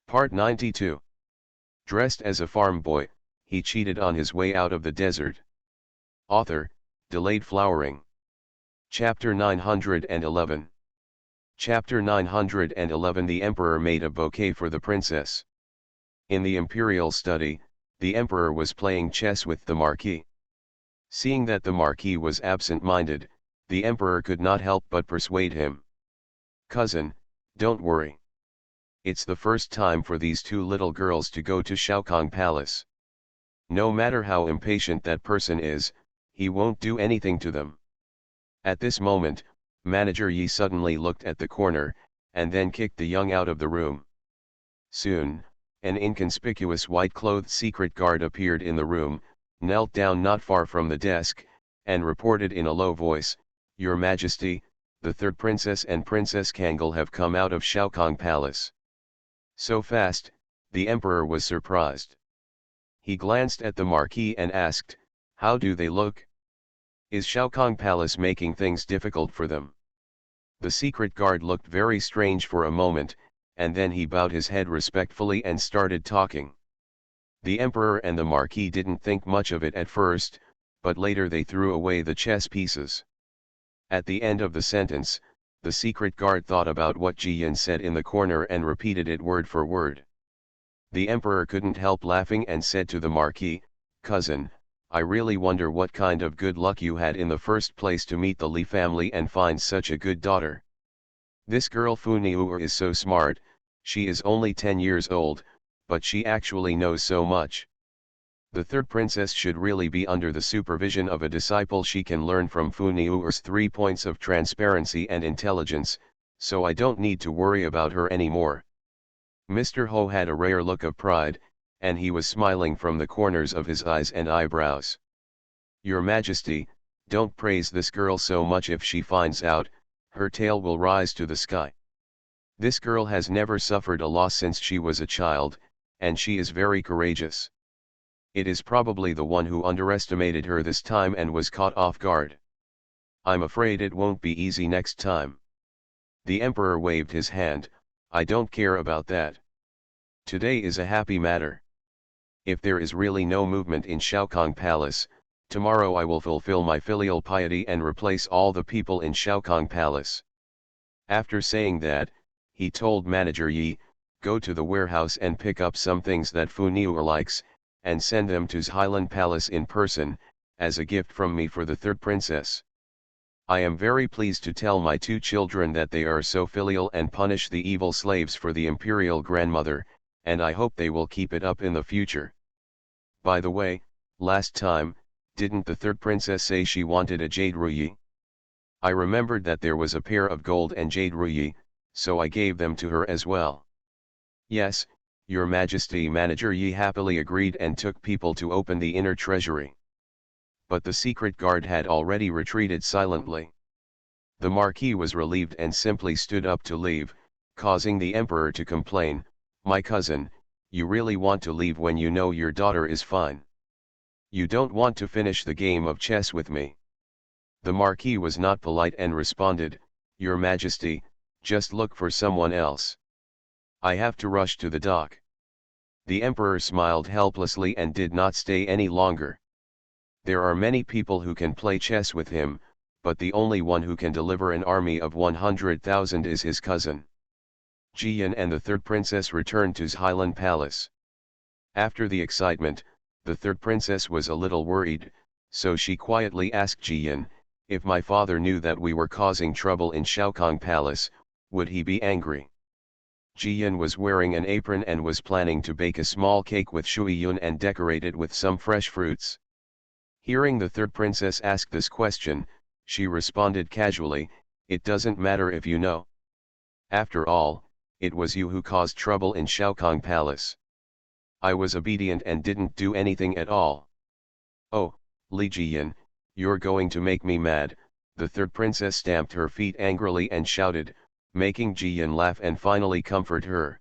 Part 92. Dressed as a farm boy, he cheated on his way out of the desert. Author, Delayed Flowering. Chapter 911. Chapter 911. The Emperor made a bouquet for the princess. In the imperial study, the Emperor was playing chess with the Marquis. Seeing that the Marquis was absent-minded, the Emperor could not help but persuade him. "Cousin, don't worry. It's the first time for these two little girls to go to Shaokong Palace. No matter how impatient that person is, he won't do anything to them." At this moment, Manager Yi suddenly looked at the corner, and then kicked the young out of the room. Soon, an inconspicuous white-clothed secret guard appeared in the room, knelt down not far from the desk, and reported in a low voice, "Your Majesty, the third princess and Princess Kangol have come out of Shaokong Palace." So fast, the Emperor was surprised. He glanced at the Marquis and asked, "How do they look? Is Shaokong Palace making things difficult for them?" The secret guard looked very strange for a moment, and then he bowed his head respectfully and started talking. The Emperor and the Marquis didn't think much of it at first, but later they threw away the chess pieces. At the end of the sentence, the secret guard thought about what Ji Yin said in the corner and repeated it word for word. The Emperor couldn't help laughing and said to the Marquis, "Cousin, I really wonder what kind of good luck you had in the first place to meet the Li family and find such a good daughter. This girl Fu Niuer is so smart. She is only 10 years old, but she actually knows so much. The third princess should really be under the supervision of a disciple. She can learn from Fu Niuer's 3 points of transparency and intelligence, so I don't need to worry about her anymore." Mr. Ho had a rare look of pride, and he was smiling from the corners of his eyes and eyebrows. "Your Majesty, don't praise this girl so much. If she finds out, her tail will rise to the sky. This girl has never suffered a loss since she was a child, and she is very courageous. It is probably the one who underestimated her this time and was caught off guard. I'm afraid it won't be easy next time." The Emperor waved his hand. "I don't care about that. Today is a happy matter. If there is really no movement in Shaokong Palace, tomorrow I will fulfill my filial piety and replace all the people in Shaokong Palace." After saying that, he told Manager Yi, "Go to the warehouse and pick up some things that Fu Niuer likes, and send them to Highland Palace in person, as a gift from me for the third princess. I am very pleased to tell my 2 children that they are so filial and punish the evil slaves for the imperial grandmother, and I hope they will keep it up in the future. By the way, last time, didn't the third princess say she wanted a jade ruyi? I remembered that there was a pair of gold and jade ruyi, so I gave them to her as well." "Yes, Your Majesty." Manager Yi happily agreed and took people to open the inner treasury. But the secret guard had already retreated silently. The Marquis was relieved and simply stood up to leave, causing the Emperor to complain, "My cousin, you really want to leave when you know your daughter is fine? You don't want to finish the game of chess with me?" The Marquis was not polite and responded, "Your Majesty, just look for someone else. I have to rush to the dock." The Emperor smiled helplessly and did not stay any longer. There are many people who can play chess with him, but the only one who can deliver an army of 100,000 is his cousin. Ji Yin and the third princess returned to Highland Palace. After the excitement, the third princess was a little worried, so she quietly asked Ji Yin, "If my father knew that we were causing trouble in Shaokong Palace, would he be angry?" Ji Yin was wearing an apron and was planning to bake a small cake with Shui Yun and decorate it with some fresh fruits. Hearing the third princess ask this question, she responded casually, "It doesn't matter if you know. After all, it was you who caused trouble in Shaokong Palace. I was obedient and didn't do anything at all." "Oh, Li Ji Yin, you're going to make me mad." The third princess stamped her feet angrily and shouted, making Ji Yin laugh and finally comfort her.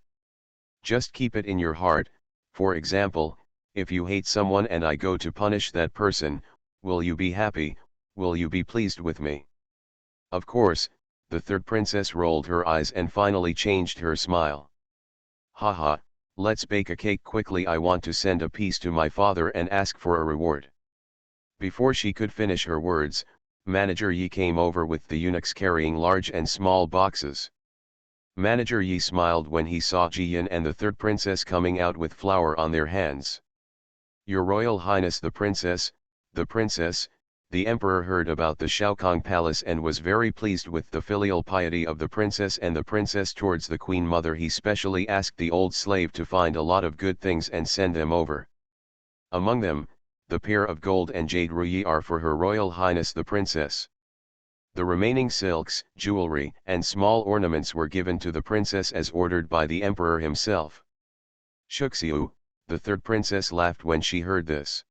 "Just keep it in your heart. For example, if you hate someone and I go to punish that person, will you be happy? Will you be pleased with me?" Of course, the third princess rolled her eyes and finally changed her smile. "Ha ha, Let's bake a cake quickly, I want to send a piece to my father and ask for a reward. Before she could finish her words, Manager Yi came over with the eunuchs carrying large and small boxes. Manager Yi smiled when he saw Jiyan and the third princess coming out with flour on their hands. Your Royal Highness the princess, the emperor heard about the Shaokong palace and was very pleased with the filial piety of the princess and the princess towards the queen mother. He specially asked the old slave to find a lot of good things and send them over. Among them, the pair of gold and jade ruyi are for Her Royal Highness the princess. The remaining silks, jewelry, and small ornaments were given to the princess as ordered by the emperor himself. Shuxiu, the third princess, laughed when she heard this.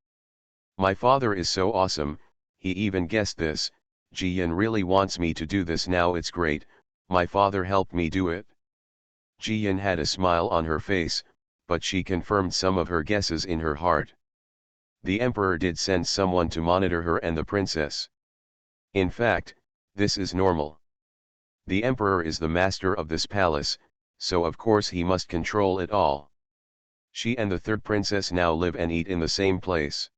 My father is so awesome, he even guessed this. Jiyan really wants me to do this now, it's great, my father helped me do it. Jiyan had a smile on her face, but she confirmed some of her guesses in her heart. The emperor did send someone to monitor her and the princess. In fact, this is normal. The emperor is the master of this palace, so of course he must control it all. She and the third princess now live and eat in the same place.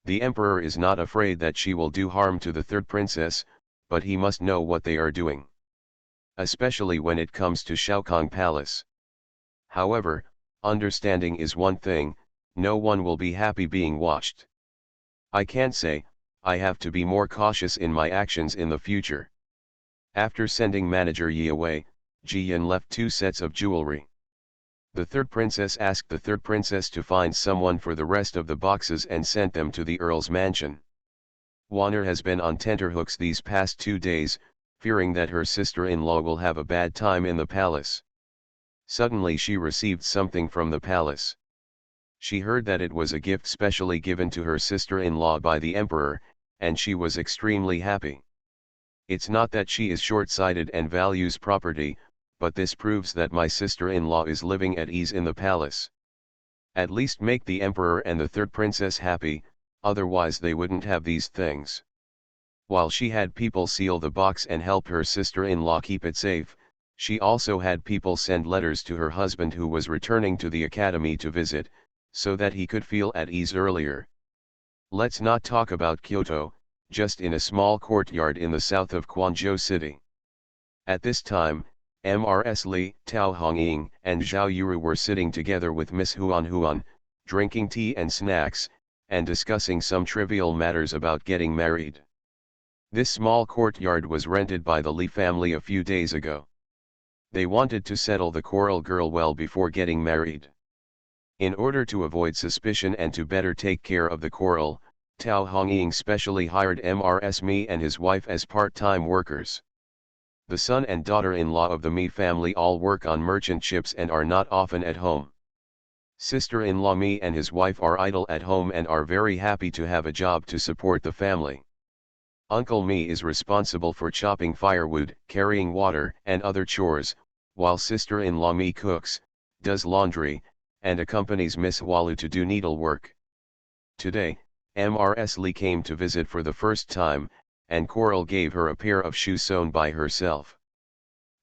The emperor is not afraid that she will do harm to the third princess, but he must know what they are doing. Especially when it comes to Shaokong Palace. However, understanding is one thing, no one will be happy being watched. I can't say, I have to be more cautious in my actions in the future. After sending Manager Yi away, Jiyan left 2 sets of jewelry. The third princess asked the third princess to find someone for the rest of the boxes and sent them to the earl's mansion. Wanner has been on tenterhooks these past 2 days, fearing that her sister-in-law will have a bad time in the palace. Suddenly she received something from the palace. She heard that it was a gift specially given to her sister-in-law by the emperor, and she was extremely happy. It's not that she is short-sighted and values property, but this proves that my sister-in-law is living at ease in the palace. At least make the emperor and the third princess happy, otherwise they wouldn't have these things. While she had people seal the box and help her sister-in-law keep it safe, she also had people send letters to her husband who was returning to the academy to visit, so that he could feel at ease earlier. Let's not talk about Kyoto, just in a small courtyard in the south of Quanzhou City. At this time, Mrs. Li, Tao Hongying, and Zhao Yuru were sitting together with Miss Huan Huan, drinking tea and snacks, and discussing some trivial matters about getting married. This small courtyard was rented by the Li family a few days ago. They wanted to settle the Coral girl well before getting married. In order to avoid suspicion and to better take care of the Coral, Tao Hongying specially hired Mrs. Mi and his wife as part-time workers. The son and daughter-in-law of the Mi family all work on merchant ships and are not often at home. Sister-in-law Mi and his wife are idle at home and are very happy to have a job to support the family. Uncle Mi is responsible for chopping firewood, carrying water, and other chores, while sister-in-law Mi cooks, does laundry, and accompanies Miss Walu to do needlework. Today, Mrs. Li came to visit for the first time, and Coral gave her a pair of shoes sewn by herself.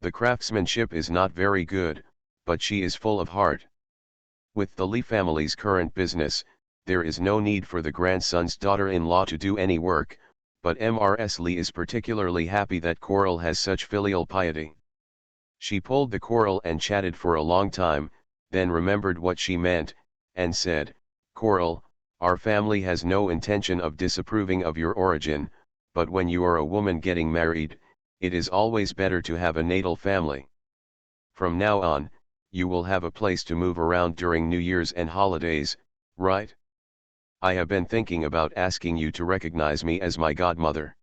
The craftsmanship is not very good, but she is full of heart. With the Li family's current business, there is no need for the grandson's daughter-in-law to do any work, but Mrs. Li is particularly happy that Coral has such filial piety. She pulled the Coral and chatted for a long time, then remembered what she meant, and said, "Coral, our family has no intention of disapproving of your origin, but when you are a woman getting married, it is always better to have a natal family. From now on, you will have a place to move around during New Year's and holidays, right? I have been thinking about asking you to recognize me as my godmother.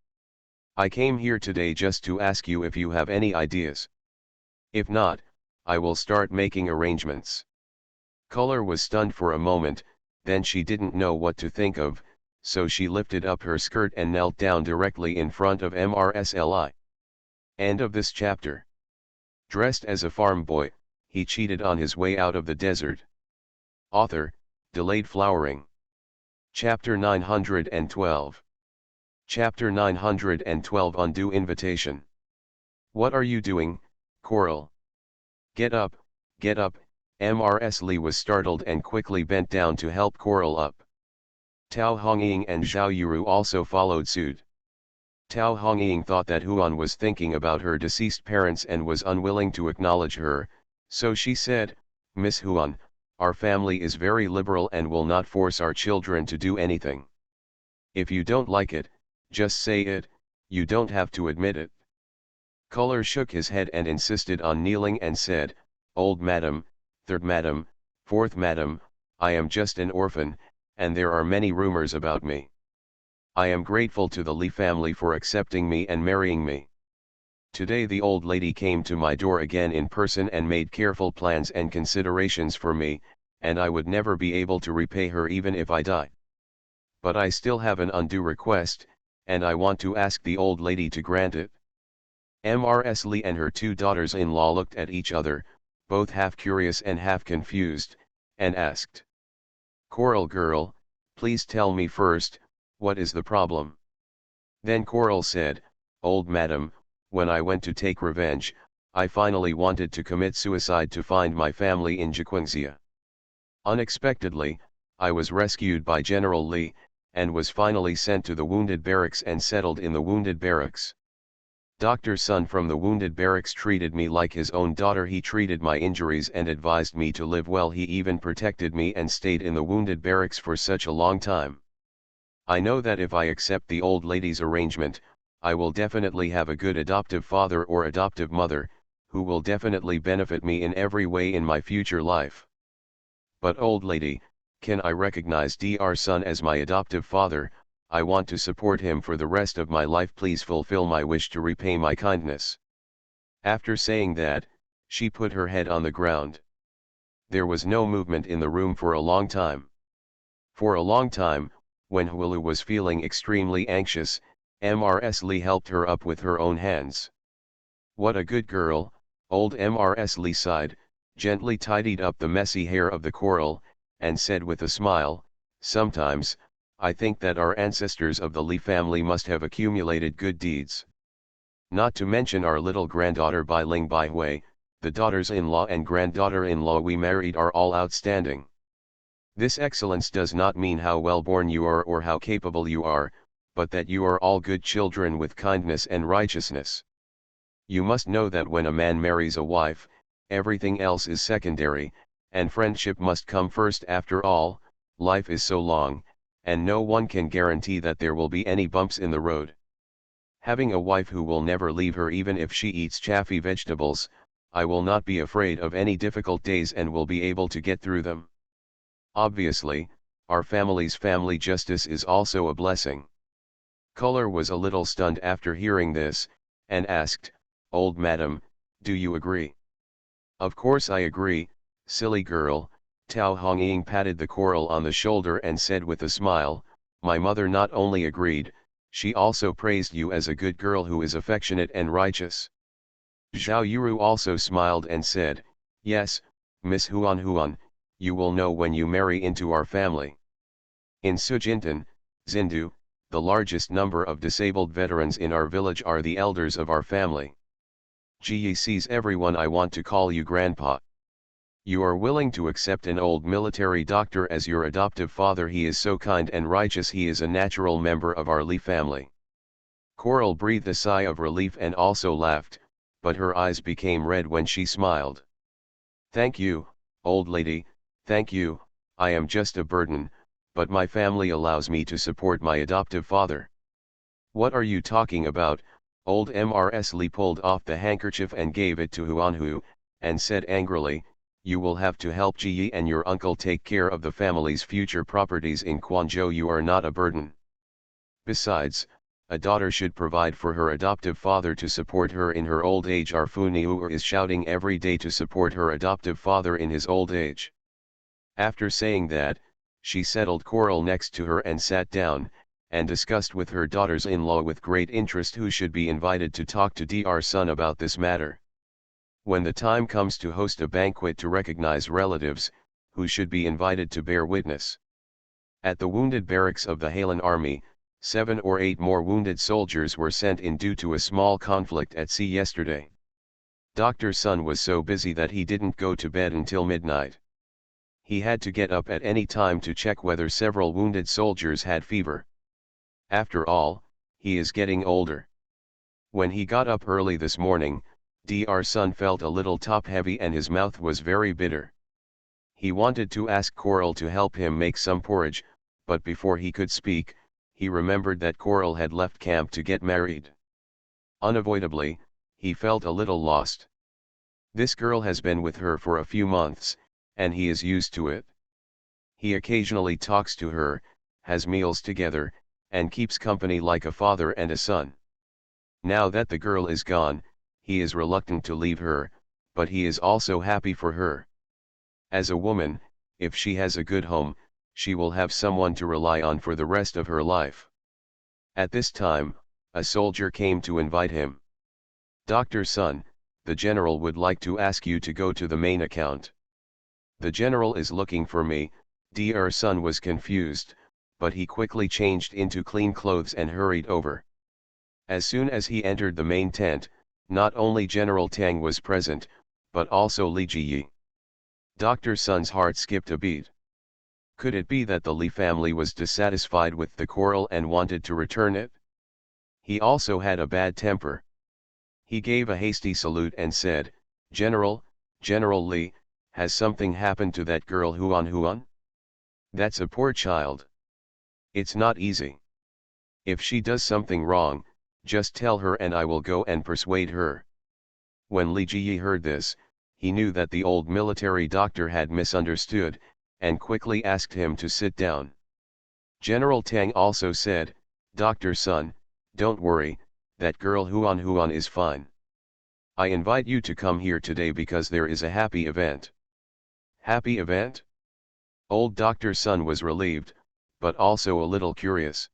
I came here today just to ask you if you have any ideas. If not, I will start making arrangements." Color was stunned for a moment, then she didn't know what to think of, so she lifted up her skirt and knelt down directly in front of Mrs. Li. End of this chapter. Dressed as a farm boy, he cheated on his way out of the desert. Author, Delayed Flowering. Chapter 912. Chapter 912 Undue Invitation. What are you doing, Coral? Get up, Mrs. Li was startled and quickly bent down to help Coral up. Tao Hongying and Zhao Yuru also followed suit. Tao Hongying thought that Huan was thinking about her deceased parents and was unwilling to acknowledge her, so she said, "Miss Huan, our family is very liberal and will not force our children to do anything. If you don't like it, just say it, you don't have to admit it." Color shook his head and insisted on kneeling and said, "Old madam, third madam, fourth madam, I am just an orphan, and there are many rumors about me. I am grateful to the Li family for accepting me and marrying me. Today the old lady came to my door again in person and made careful plans and considerations for me, and I would never be able to repay her even if I die. But I still have an undue request, and I want to ask the old lady to grant it." Mrs. Li and her two daughters-in-law looked at each other, both half curious and half confused, and asked, "Coral girl, please tell me first, what is the problem?" Then Coral said, "Old madam, when I went to take revenge, I finally wanted to commit suicide to find my family in Jiquangxia. Unexpectedly, I was rescued by General Li, and was finally sent to the wounded barracks and settled in the wounded barracks. Dr. Sun from the wounded barracks treated me like his own daughter. He treated my injuries and advised me to live well. He even protected me and stayed in the wounded barracks for such a long time. I know that if I accept the old lady's arrangement, I will definitely have a good adoptive father or adoptive mother, who will definitely benefit me in every way in my future life. But old lady, can I recognize Dr. Sun as my adoptive father? I want to support him for the rest of my life. Please fulfill my wish to repay my kindness." After saying that, she put her head on the ground. There was no movement in the room for a long time. For a long time, when Huilu was feeling extremely anxious, Mrs. Li helped her up with her own hands. "What a good girl," old Mrs. Li sighed, gently tidied up the messy hair of the Coral, and said with a smile, "Sometimes, I think that our ancestors of the Li family must have accumulated good deeds. Not to mention our little granddaughter Bai Ling Bai Hui, the daughters-in-law and granddaughter-in-law we married are all outstanding. This excellence does not mean how well born you are or how capable you are, but that you are all good children with kindness and righteousness. You must know that when a man marries a wife, everything else is secondary, and friendship must come first. After all, life is so long, and no one can guarantee that there will be any bumps in the road. Having a wife who will never leave her even if she eats chaffy vegetables, I will not be afraid of any difficult days and will be able to get through them. Obviously, our family's family justice is also a blessing." Color was a little stunned after hearing this, and asked, "Old madam, do you agree?" "Of course I agree, silly girl." Tao Hongying patted the Coral on the shoulder and said with a smile, "My mother not only agreed, she also praised you as a good girl who is affectionate and righteous." Zhao Yuru also smiled and said, "Yes, Miss Huan, you will know when you marry into our family. In Sujintan, Zindu, the largest number of disabled veterans in our village are the elders of our family. Ji sees everyone. I want to call you grandpa. You are willing to accept an old military doctor as your adoptive father. He is so kind and righteous. He is a natural member of our Li family." Coral breathed a sigh of relief and also laughed, but her eyes became red when she smiled. "Thank you, old lady, thank you. I am just a burden, but my family allows me to support my adoptive father." "What are you talking about?" Old Mrs. Li pulled off the handkerchief and gave it to Huanhu, and said angrily, "You will have to help Ji and your uncle take care of the family's future properties in Quanzhou. You are not a burden. Besides, a daughter should provide for her adoptive father to support her in her old age. Our Funiu is shouting every day to support her adoptive father in his old age." After saying that, she settled Coral next to her and sat down, and discussed with her daughters-in-law with great interest who should be invited to talk to Dr. Sun about this matter. When the time comes to host a banquet to recognize relatives, who should be invited to bear witness? At the wounded barracks of the Hailan army, 7 or 8 more wounded soldiers were sent in due to a small conflict at sea yesterday. Dr. Sun was so busy that he didn't go to bed until midnight. He had to get up at any time to check whether several wounded soldiers had fever. After all, he is getting older. When he got up early this morning, Dr. Sun felt a little top-heavy and his mouth was very bitter. He wanted to ask Coral to help him make some porridge, but before he could speak, he remembered that Coral had left camp to get married. Unavoidably, he felt a little lost. This girl has been with her for a few months, and he is used to it. He occasionally talks to her, has meals together, and keeps company like a father and a son. Now that the girl is gone, he is reluctant to leave her, but he is also happy for her. As a woman, if she has a good home, she will have someone to rely on for the rest of her life. At this time, a soldier came to invite him. Dr. Sun, the general would like to ask you to go to the main account. The general is looking for me. Dr. Sun was confused, but he quickly changed into clean clothes and hurried over. As soon as he entered the main tent, not only General Tang was present, but also Li Jiyi. Dr. Sun's heart skipped a beat. Could it be that the Li family was dissatisfied with the coral and wanted to return it? He also had a bad temper. He gave a hasty salute and said, General Li, has something happened to that girl Huan? That's a poor child. It's not easy. If she does something wrong, just tell her and I will go and persuade her. When Li Jiyi heard this, he knew that the old military doctor had misunderstood, and quickly asked him to sit down. General Tang also said, Dr. Sun, don't worry, that girl Huan is fine. I invite you to come here today because there is a happy event. Happy event? Old Dr. Sun was relieved, but also a little curious.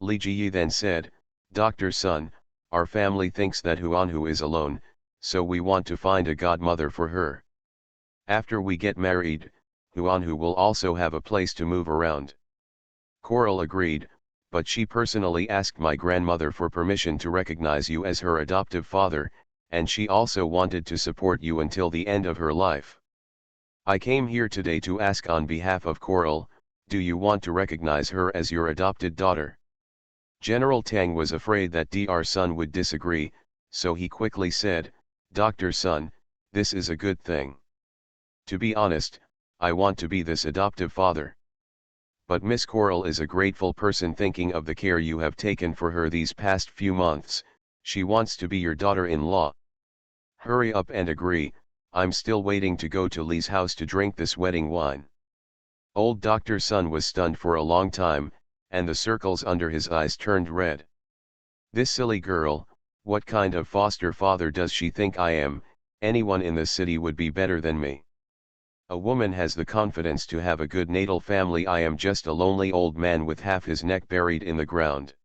Li Jiyi then said, Dr. Sun, our family thinks that Huanhu is alone, so we want to find a godmother for her. After we get married, Huanhu will also have a place to move around. Coral agreed, but she personally asked my grandmother for permission to recognize you as her adoptive father, and she also wanted to support you until the end of her life. I came here today to ask on behalf of Coral, do you want to recognize her as your adopted daughter? General Tang was afraid that Dr. Sun would disagree, so he quickly said, Dr. Sun, this is a good thing. To be honest, I want to be this adoptive father. But Miss Coral is a grateful person thinking of the care you have taken for her these past few months. She wants to be your daughter-in-law. Hurry up and agree, I'm still waiting to go to Li's house to drink this wedding wine. Old Dr. Sun was stunned for a long time, and the circles under his eyes turned red. This silly girl, what kind of foster father does she think I am? Anyone in the city would be better than me. A woman has the confidence to have a good natal family. I am just a lonely old man with half his neck buried in the ground.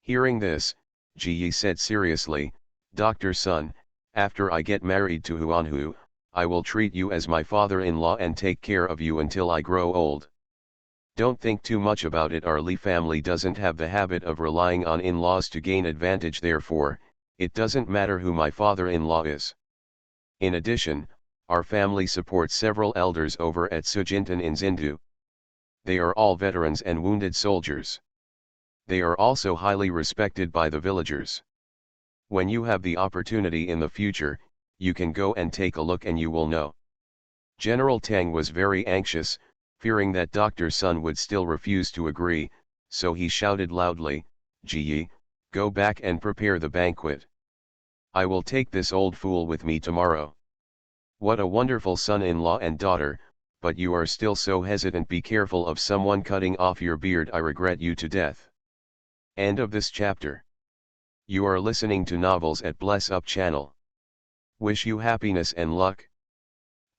Hearing this, Ji said seriously, Dr. Sun, after I get married to Huanhu, I will treat you as my father-in-law and take care of you until I grow old. Don't think too much about it. Our Li family doesn't have the habit of relying on in-laws to gain advantage, therefore, it doesn't matter who my father-in-law is. In addition, our family supports several elders over at Sujintan in Zindu. They are all veterans and wounded soldiers. They are also highly respected by the villagers. When you have the opportunity in the future, you can go and take a look and you will know. General Tang was very anxious, fearing that Dr. Sun would still refuse to agree, so he shouted loudly, Ji, go back and prepare the banquet. I will take this old fool with me tomorrow. What a wonderful son-in-law and daughter, but you are still so hesitant. Be careful of someone cutting off your beard. I regret you to death. End of this chapter. You are listening to Novels at Bless Up channel. Wish you happiness and luck.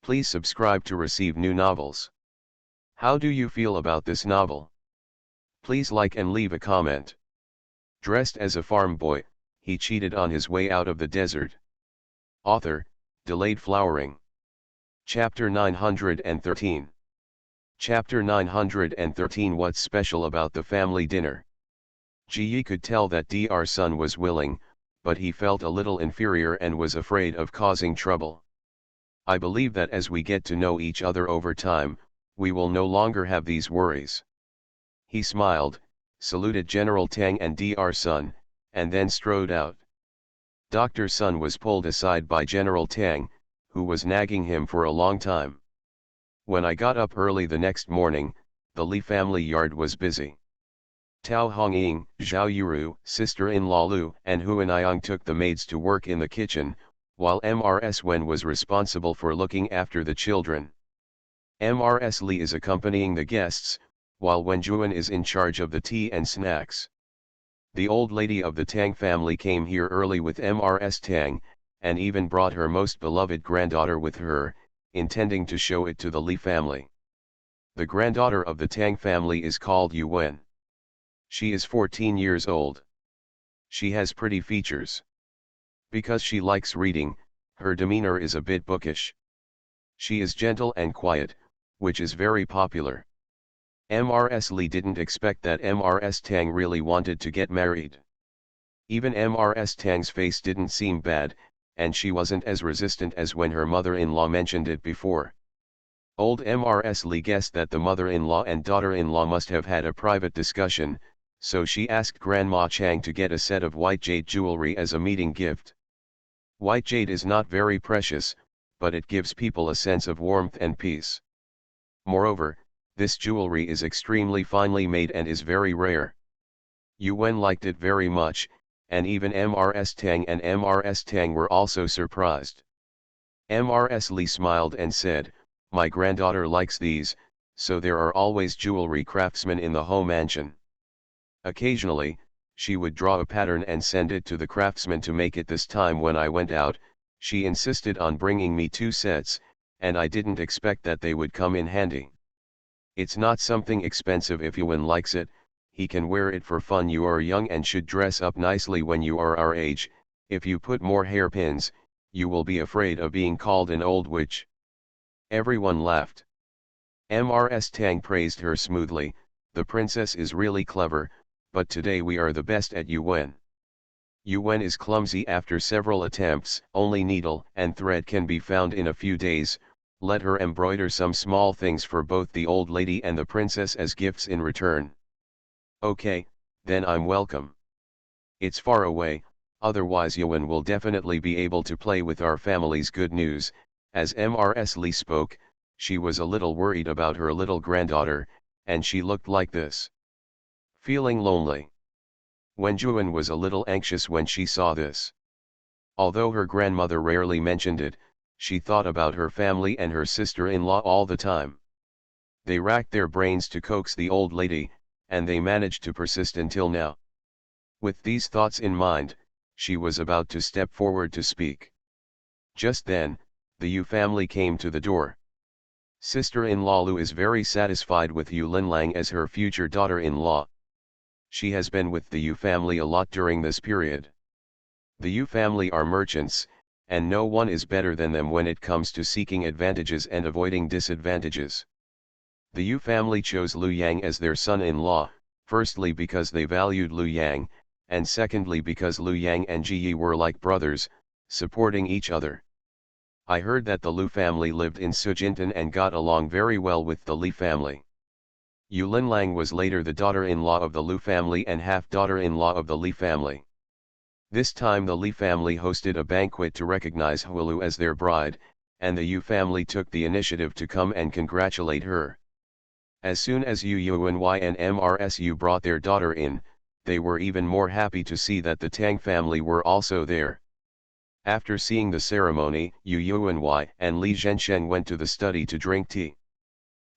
Please subscribe to receive new novels. How do you feel about this novel? Please like and leave a comment. Dressed as a farm boy, he cheated on his way out of the desert. Author, Delayed Flowering. Chapter 913. Chapter 913. What's special about the family dinner? Ji could tell that Dr. Sun was willing, but he felt a little inferior and was afraid of causing trouble. I believe that as we get to know each other over time, we will no longer have these worries. He smiled, saluted General Tang and Dr. Sun, and then strode out. Dr. Sun was pulled aside by General Tang, who was nagging him for a long time. When I got up early the next morning, the Li family yard was busy. Tao Hongying, Zhao Yuru, sister-in-law Lu, and Huaniyang took the maids to work in the kitchen, while Mrs. Wen was responsible for looking after the children. Mrs. Li is accompanying the guests, while Wen Juan is in charge of the tea and snacks. The old lady of the Tang family came here early with Mrs. Tang, and even brought her most beloved granddaughter with her, intending to show it to the Li family. The granddaughter of the Tang family is called Yu Wen. She is 14 years old. She has pretty features. Because she likes reading, her demeanor is a bit bookish. She is gentle and quiet, which is very popular. Mrs. Li didn't expect that Mrs. Tang really wanted to get married. Even Mrs. Tang's face didn't seem bad, and she wasn't as resistant as when her mother-in-law mentioned it before. Old Mrs. Li guessed that the mother-in-law and daughter-in-law must have had a private discussion, so she asked Grandma Chang to get a set of white jade jewelry as a meeting gift. White jade is not very precious, but it gives people a sense of warmth and peace. Moreover, this jewelry is extremely finely made and is very rare. Yu Wen liked it very much, and even Mrs. Tang and Mrs. Tang were also surprised. Mrs. Li smiled and said, "My granddaughter likes these, so there are always jewelry craftsmen in the home mansion." Occasionally, she would draw a pattern and send it to the craftsman to make it. This time when I went out, she insisted on bringing me 2 sets, and I didn't expect that they would come in handy. It's not something expensive. If Yuan likes it, he can wear it for fun. You are young and should dress up nicely when you are our age. If you put more hairpins, you will be afraid of being called an old witch. Everyone laughed. Mrs. Tang praised her smoothly, "The princess is really clever, but today we are the best at Yu Wen. Yu Wen is clumsy. After several attempts, only needle and thread can be found in a few days. Let her embroider some small things for both the old lady and the princess as gifts in return." "Okay, then I'm welcome. It's far away, otherwise Yuan will definitely be able to play with our family's good news." As Mrs. Li spoke, she was a little worried about her little granddaughter, and she looked like this. Feeling lonely. Wen Juan was a little anxious when she saw this. Although her grandmother rarely mentioned it, she thought about her family and her sister-in-law all the time. They racked their brains to coax the old lady, and they managed to persist until now. With these thoughts in mind, she was about to step forward to speak. Just then, the Yu family came to the door. Sister-in-law Lu is very satisfied with Yu Linlang as her future daughter-in-law. She has been with the Yu family a lot during this period. The Yu family are merchants, and no one is better than them when it comes to seeking advantages and avoiding disadvantages. The Yu family chose Lu Yang as their son-in-law, firstly because they valued Lu Yang, and secondly because Lu Yang and Ji Yi were like brothers, supporting each other. I heard that the Lu family lived in Sujintan and got along very well with the Li family. Yu Linlang was later the daughter-in-law of the Lu family and half-daughter-in-law of the Li family. This time the Li family hosted a banquet to recognize Hualu as their bride, and the Yu family took the initiative to come and congratulate her. As soon as Yu Yuanyi and Mrs. brought their daughter in, they were even more happy to see that the Tang family were also there. After seeing the ceremony, Yu Yuanyi and Li Zhenshen went to the study to drink tea.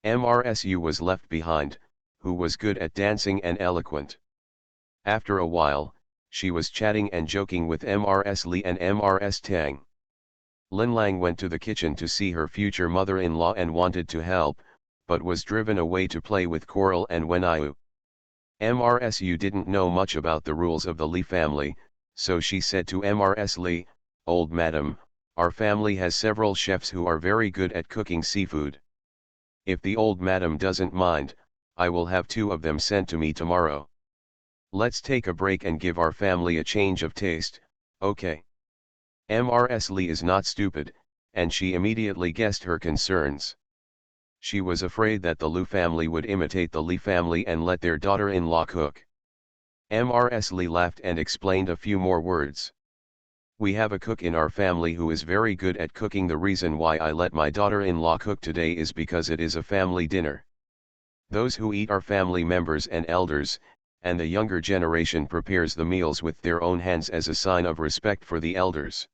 Mrs. was left behind, who was good at dancing and eloquent. After a while, she was chatting and joking with Mrs. Li and Mrs. Tang. Linlang went to the kitchen to see her future mother-in-law and wanted to help, but was driven away to play with Coral and Wenyu. Mrs. didn't know much about the rules of the Li family, so she said to Mrs. Li, "Old madam, our family has several chefs who are very good at cooking seafood. If the old madam doesn't mind, I will have 2 of them sent to me tomorrow. Let's take a break and give our family a change of taste, Okay. Mrs. Lee is not stupid, and she immediately guessed her concerns. She was afraid that the Lu family would imitate the Lee family and let their daughter-in-law cook. Mrs. Lee laughed and explained a few more words. We have a cook in our family who is very good at cooking. The reason why I let my daughter-in-law cook today is because it is a family dinner. Those who eat are family members and elders, and the younger generation prepares the meals with their own hands as a sign of respect for the elders.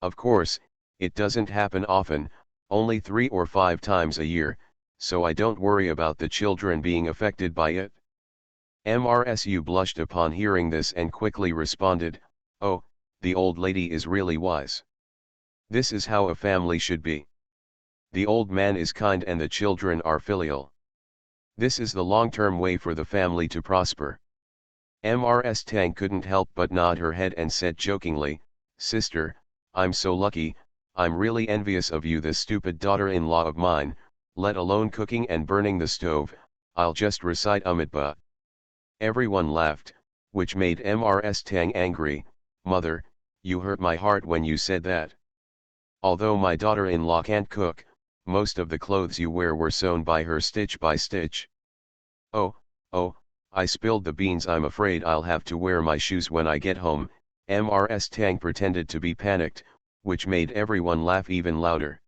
Of course, it doesn't happen often, only 3 or 5 times a year, so I don't worry about the children being affected by it. Mrsu blushed upon hearing this and quickly responded, "Oh, the old lady is really wise. This is how a family should be. The old man is kind and the children are filial. This is the long-term way for the family to prosper." Mrs. Tang couldn't help but nod her head and said jokingly, "Sister, I'm so lucky, I'm really envious of you. This stupid daughter-in-law of mine, let alone cooking and burning the stove, I'll just recite Amitabha." Everyone laughed, which made Mrs. Tang angry. "Mother, you hurt my heart when you said that. Although my daughter-in-law can't cook, most of the clothes you wear were sewn by her stitch by stitch." Oh, I spilled the beans. I'm afraid I'll have to wear my shoes when I get home." Mrs. Tang pretended to be panicked, which made everyone laugh even louder.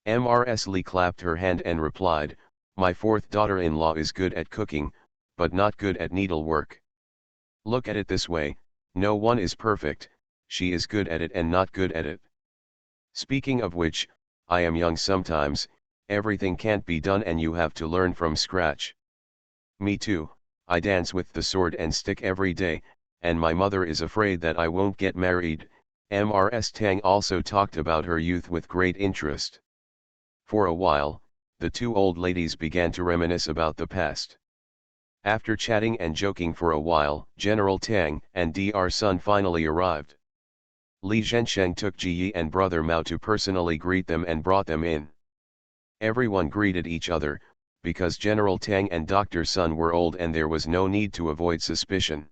Mrs. Lee clapped her hand and replied, "My fourth daughter-in-law is good at cooking, but not good at needlework. Look at it this way, no one is perfect, she is good at it and not good at it. Speaking of which, I am young sometimes, everything can't be done and you have to learn from scratch. Me too, I dance with the sword and stick every day, and my mother is afraid that I won't get married." Mrs. Tang also talked about her youth with great interest. For a while, the two old ladies began to reminisce about the past. After chatting and joking for a while, General Tang and Dr. Sun finally arrived. Li Zhensheng took Ji Yi and brother Mao to personally greet them and brought them in. Everyone greeted each other, because General Tang and Dr. Sun were old and there was no need to avoid suspicion.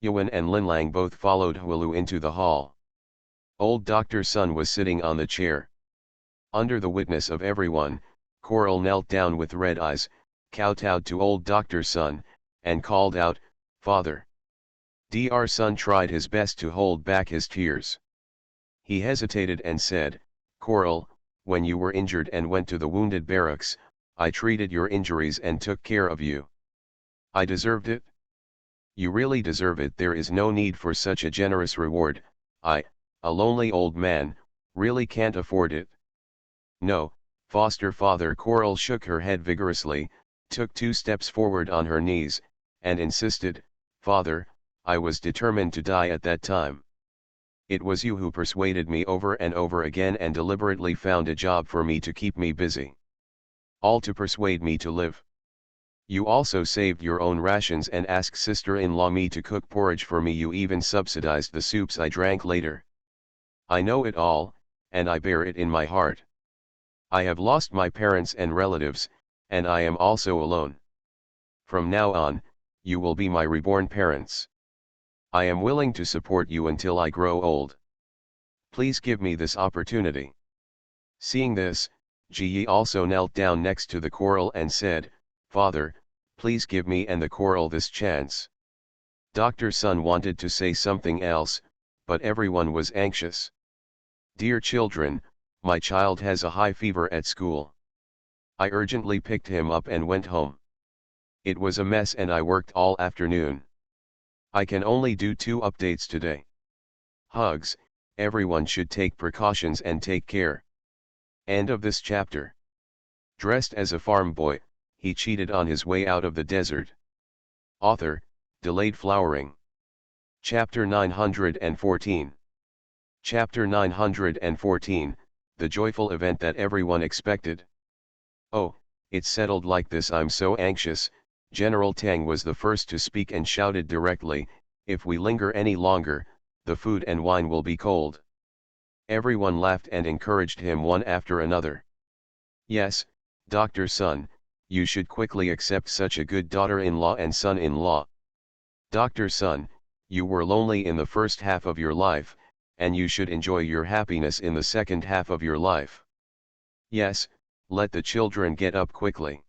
Yuan and Linlang both followed Hualu into the hall. Old Dr. Sun was sitting on the chair. Under the witness of everyone, Coral knelt down with red eyes, kowtowed to old Dr. Sun, and called out, "Father." Dr. Sun tried his best to hold back his tears. He hesitated and said, "Coral, when you were injured and went to the wounded barracks, I treated your injuries and took care of you. I deserved it. You really deserve it. There is no need for such a generous reward. I, a lonely old man, really can't afford it." "No, foster father." Coral shook her head vigorously, took 2 steps forward on her knees, and insisted, "Father, I was determined to die at that time. It was you who persuaded me over and over again and deliberately found a job for me to keep me busy. All to persuade me to live. You also saved your own rations and asked sister-in-law me to cook porridge for me. You even subsidized the soups I drank later. I know it all, and I bear it in my heart. I have lost my parents and relatives, and I am also alone. From now on, you will be my reborn parents. I am willing to support you until I grow old. Please give me this opportunity." Seeing this, Ji Yi also knelt down next to the Coral and said, "Father, please give me and the Coral this chance." Dr. Sun wanted to say something else, but everyone was anxious. "Dear children, my child has a high fever at school. I urgently picked him up and went home. It was a mess and I worked all afternoon. I can only do 2 updates today. Hugs, everyone should take precautions and take care." End of this chapter. Dressed as a farm boy, he cheated on his way out of the desert. Author, Delayed Flowering. Chapter 914. Chapter 914, The Joyful Event That Everyone Expected. "Oh, it's settled like this. I'm so anxious." General Tang was the first to speak and shouted directly, "If we linger any longer, the food and wine will be cold." Everyone laughed and encouraged him one after another. "Yes, Dr. Sun, you should quickly accept such a good daughter-in-law and son-in-law. Dr. Sun, You were lonely in the first half of your life, and you should enjoy your happiness in the second half of your life. Yes, let the children get up quickly.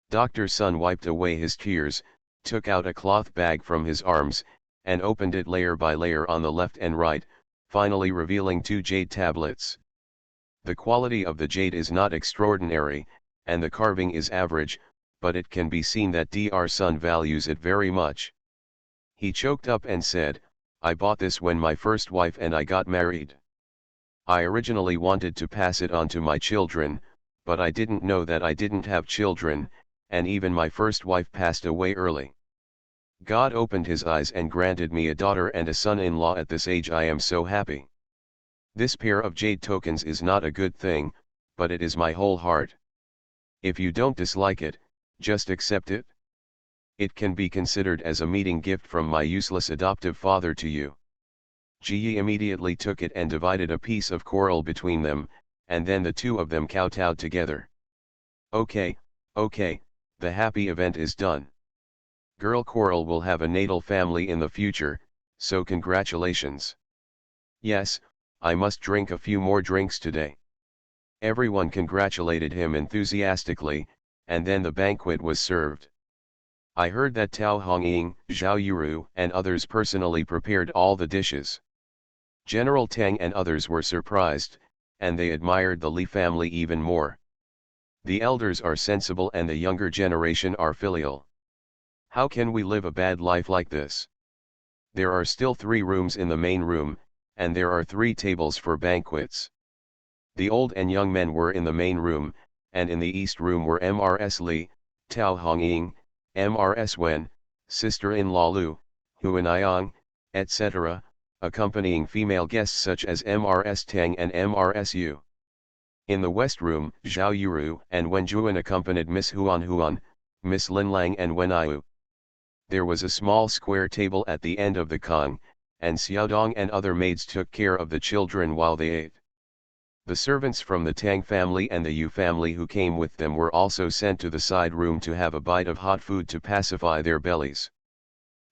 Dr. Sun wiped away his tears, took out a cloth bag from his arms, and opened it layer by layer on the left and right, finally revealing 2 jade tablets. The quality of the jade is not extraordinary, and the carving is average, but it can be seen that Dr. Sun values it very much. He choked up and said, "I bought this when my first wife and I got married. I originally wanted to pass it on to my children, but I didn't know that I didn't have children, and even my first wife passed away early. God opened his eyes and granted me a daughter and a son-in-law at this age. I am so happy. This pair of jade tokens is not a good thing, but it is my whole heart. If you don't dislike it, just accept it. It can be considered as a meeting gift from my useless adoptive father to you." Ji immediately took it and divided a piece of coral between them, and then the two of them kowtowed together. "Okay, okay, the happy event is done. Girl Coral will have a natal family in the future, so congratulations. Yes, I must drink a few more drinks today." Everyone congratulated him enthusiastically, and then the banquet was served. I heard that Tao Hongying, Zhao Yuru and others personally prepared all the dishes. General Tang and others were surprised, and they admired the Li family even more. The elders are sensible and the younger generation are filial. How can we live a bad life like this? There are still 3 rooms in the main room, and there are 3 tables for banquets. The old and young men were in the main room, and in the east room were Mrs. Li, Tao Hongying, Mrs. Wen, sister-in-law Lu, Huanayang, etc., accompanying female guests such as Mrs. Tang and Mrs. Yu. In the west room, Zhao Yuru and Wen Juan accompanied Miss Huan, Miss Lin Lang and Wen Iu. There was a small square table at the end of the kong, and Xiaodong and other maids took care of the children while they ate. The servants from the Tang family and the Yu family who came with them were also sent to the side room to have a bite of hot food to pacify their bellies.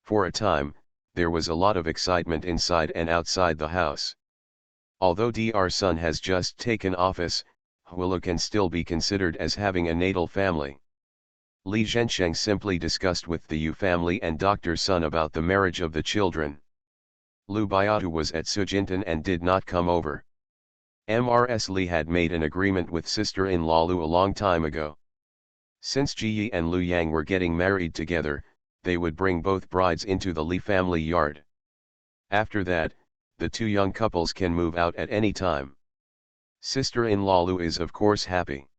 For a time, there was a lot of excitement inside and outside the house. Although Dr. Sun has just taken office, Huilu can still be considered as having a natal family. Li Zhensheng simply discussed with the Yu family and Dr. Sun about the marriage of the children. Lu Biatu was at Sujintan and did not come over. Mrs. Li had made an agreement with sister-in-law Lu a long time ago. Since Ji Yi and Lu Yang were getting married together, they would bring both brides into the Li family yard. After that, the 2 young couples can move out at any time. Sister-in-law Lu is of course happy.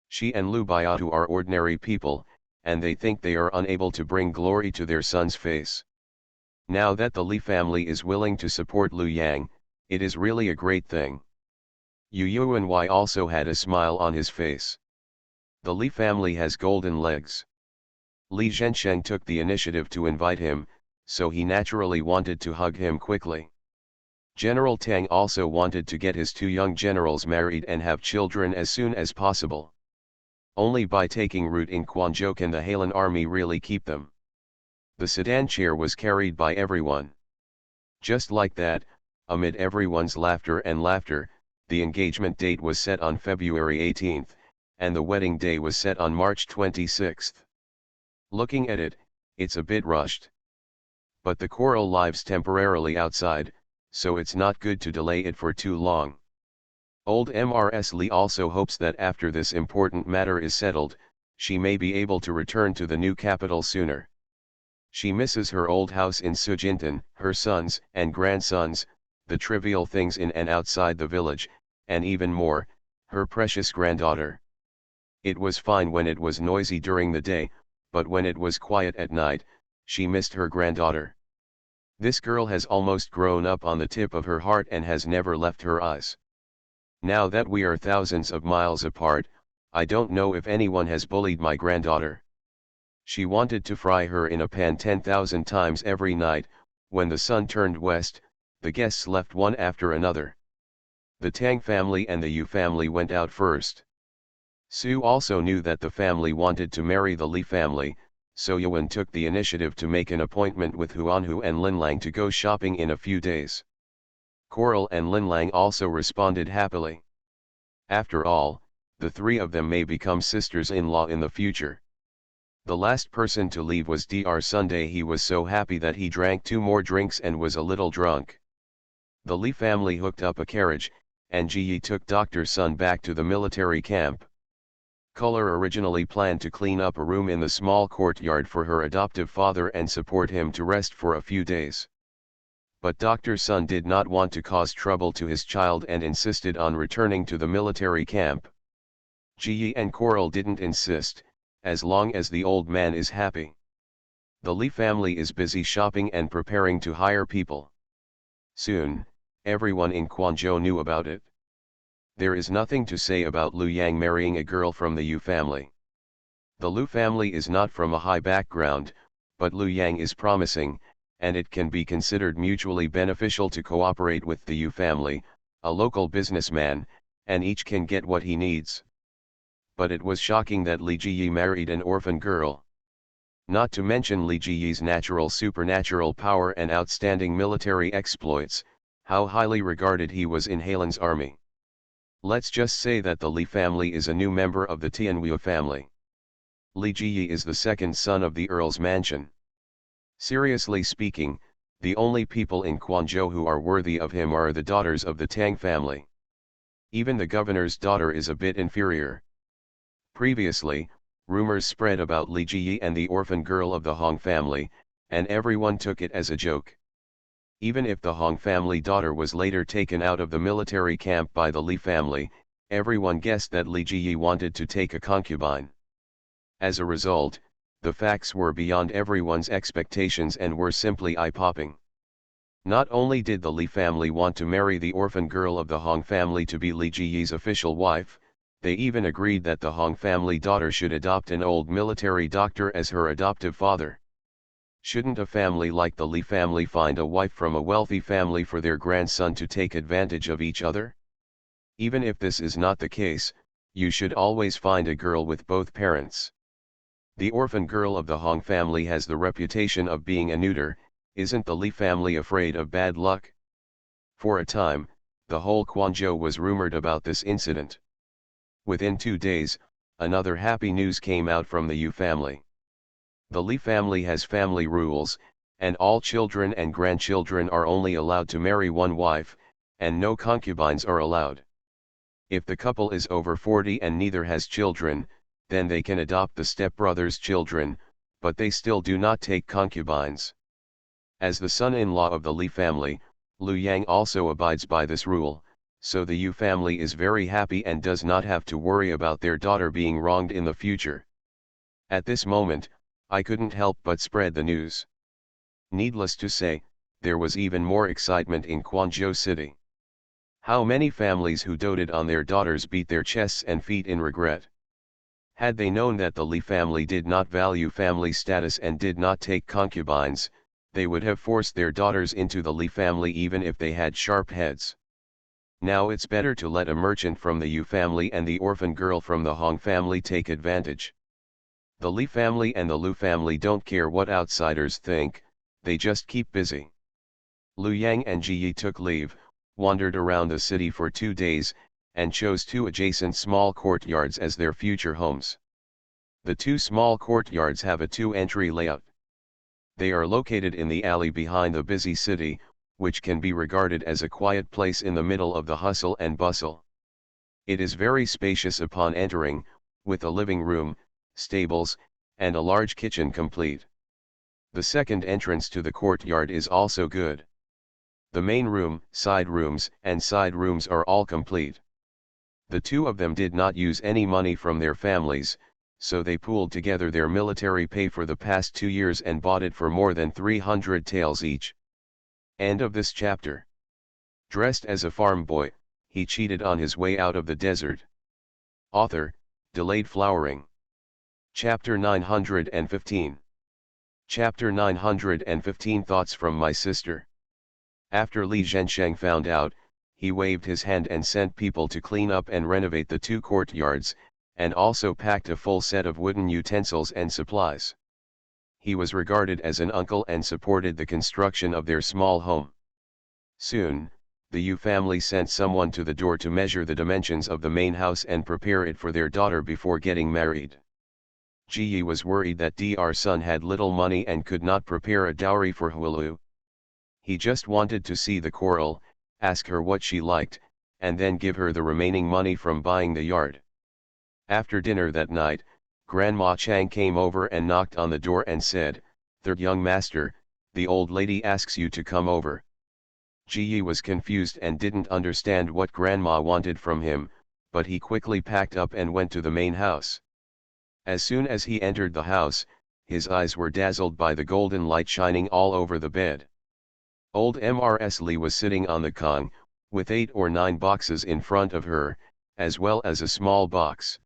She and Lu Biatu are ordinary people, and they think they are unable to bring glory to their son's face. Now that the Li family is willing to support Lu Yang, it is really a great thing. Yu Yuanhui also had a smile on his face. The Li family has golden legs. Li Zhensheng took the initiative to invite him, so he naturally wanted to hug him quickly. General Tang also wanted to get his 2 young generals married and have children as soon as possible. Only by taking root in Quanzhou can the Hailan army really keep them. The sedan chair was carried by everyone. Just like that, amid everyone's laughter, the engagement date was set on February 18th, and the wedding day was set on March 26th. Looking at it, it's a bit rushed. But the coral lives temporarily outside, so it's not good to delay it for too long. Old Mrs. Li also hopes that after this important matter is settled, she may be able to return to the new capital sooner. She misses her old house in Sujintan, her sons and grandsons, the trivial things in and outside the village, and even more, her precious granddaughter. It was fine when it was noisy during the day, but when it was quiet at night, she missed her granddaughter. This girl has almost grown up on the tip of her heart and has never left her eyes. Now that we are thousands of miles apart, I don't know if anyone has bullied my granddaughter. She wanted to fry her in a pan 10,000 times every night. When the sun turned west, the guests left one after another. The Tang family and the Yu family went out first. Su also knew that the family wanted to marry the Li family, so Yuan took the initiative to make an appointment with Huanhu and Linlang to go shopping in a few days. Coral and Linlang also responded happily. After all, the three of them may become sisters-in-law in the future. The last person to leave was Dr. Sunday. He was so happy that he drank 2 more drinks and was a little drunk. The Li family hooked up a carriage, and Ji Yi took Dr. Sun back to the military camp. Color originally planned to clean up a room in the small courtyard for her adoptive father and support him to rest for a few days. But Dr. Sun did not want to cause trouble to his child and insisted on returning to the military camp. Ji Yi and Coral didn't insist, as long as the old man is happy. The Li family is busy shopping and preparing to hire people. Soon, everyone in Quanzhou knew about it. There is nothing to say about Lu Yang marrying a girl from the Yu family. The Lu family is not from a high background, but Lu Yang is promising, and it can be considered mutually beneficial to cooperate with the Yu family, a local businessman, and each can get what he needs. But it was shocking that Li Jiyi married an orphan girl. Not to mention Li Jiyi's natural supernatural power and outstanding military exploits, how highly regarded he was in Helan's army. Let's just say that the Li family is a new member of the Tianwu family. Li Jiyi is the second son of the Earl's mansion. Seriously speaking, the only people in Quanzhou who are worthy of him are the daughters of the Tang family. Even the governor's daughter is a bit inferior. Previously, rumors spread about Li Jiyi and the orphan girl of the Hong family, and everyone took it as a joke. Even if the Hong family daughter was later taken out of the military camp by the Li family, everyone guessed that Li Jiyi wanted to take a concubine. As a result, the facts were beyond everyone's expectations and were simply eye-popping. Not only did the Li family want to marry the orphan girl of the Hong family to be Li Jiyi's official wife, they even agreed that the Hong family daughter should adopt an old military doctor as her adoptive father. Shouldn't a family like the Li family find a wife from a wealthy family for their grandson to take advantage of each other? Even if this is not the case, you should always find a girl with both parents. The orphan girl of the Hong family has the reputation of being a neuter. Isn't the Li family afraid of bad luck? For a time, the whole Quanzhou was rumored about this incident. Within 2 days, another happy news came out from the Yu family. The Li family has family rules, and all children and grandchildren are only allowed to marry one wife, and no concubines are allowed. If the couple is over 40 and neither has children, then they can adopt the stepbrother's children, but they still do not take concubines. As the son-in-law of the Li family, Lu Yang also abides by this rule, so the Yu family is very happy and does not have to worry about their daughter being wronged in the future. At this moment, I couldn't help but spread the news. Needless to say, there was even more excitement in Quanzhou City. How many families who doted on their daughters beat their chests and feet in regret. Had they known that the Li family did not value family status and did not take concubines, they would have forced their daughters into the Li family even if they had sharp heads. Now it's better to let a merchant from the Yu family and the orphan girl from the Hong family take advantage. The Li family and the Lu family don't care what outsiders think, they just keep busy. Lu Yang and Ji Yi took leave, wandered around the city for 2 days, and chose 2 adjacent small courtyards as their future homes. The 2 small courtyards have a 2-entry layout. They are located in the alley behind the busy city, which can be regarded as a quiet place in the middle of the hustle and bustle. It is very spacious upon entering, with a living room, stables, and a large kitchen complete. The second entrance to the courtyard is also good. The main room, side rooms, and side rooms are all complete. The 2 of them did not use any money from their families, so they pooled together their military pay for the past 2 years and bought it for more than 300 taels each. End of this chapter. Dressed as a farm boy, he cheated on his way out of the desert. Author, Delayed Flowering. Chapter 915. Chapter 915 Thoughts from My Sister. After Li Zhensheng found out, he waved his hand and sent people to clean up and renovate the 2 courtyards, and also packed a full set of wooden utensils and supplies. He was regarded as an uncle and supported the construction of their small home. Soon, the Yu family sent someone to the door to measure the dimensions of the main house and prepare it for their daughter before getting married. Ji Yi was worried that Dr. son had little money and could not prepare a dowry for Huilu. He just wanted to see the coral, ask her what she liked, and then give her the remaining money from buying the yard. After dinner that night, Grandma Chang came over and knocked on the door and said, "Third young master, the old lady asks you to come over." Ji Yi was confused and didn't understand what Grandma wanted from him, but he quickly packed up and went to the main house. As soon as he entered the house, his eyes were dazzled by the golden light shining all over the bed. Old Mrs. Lee was sitting on the kong, with 8 or 9 boxes in front of her, as well as a small box.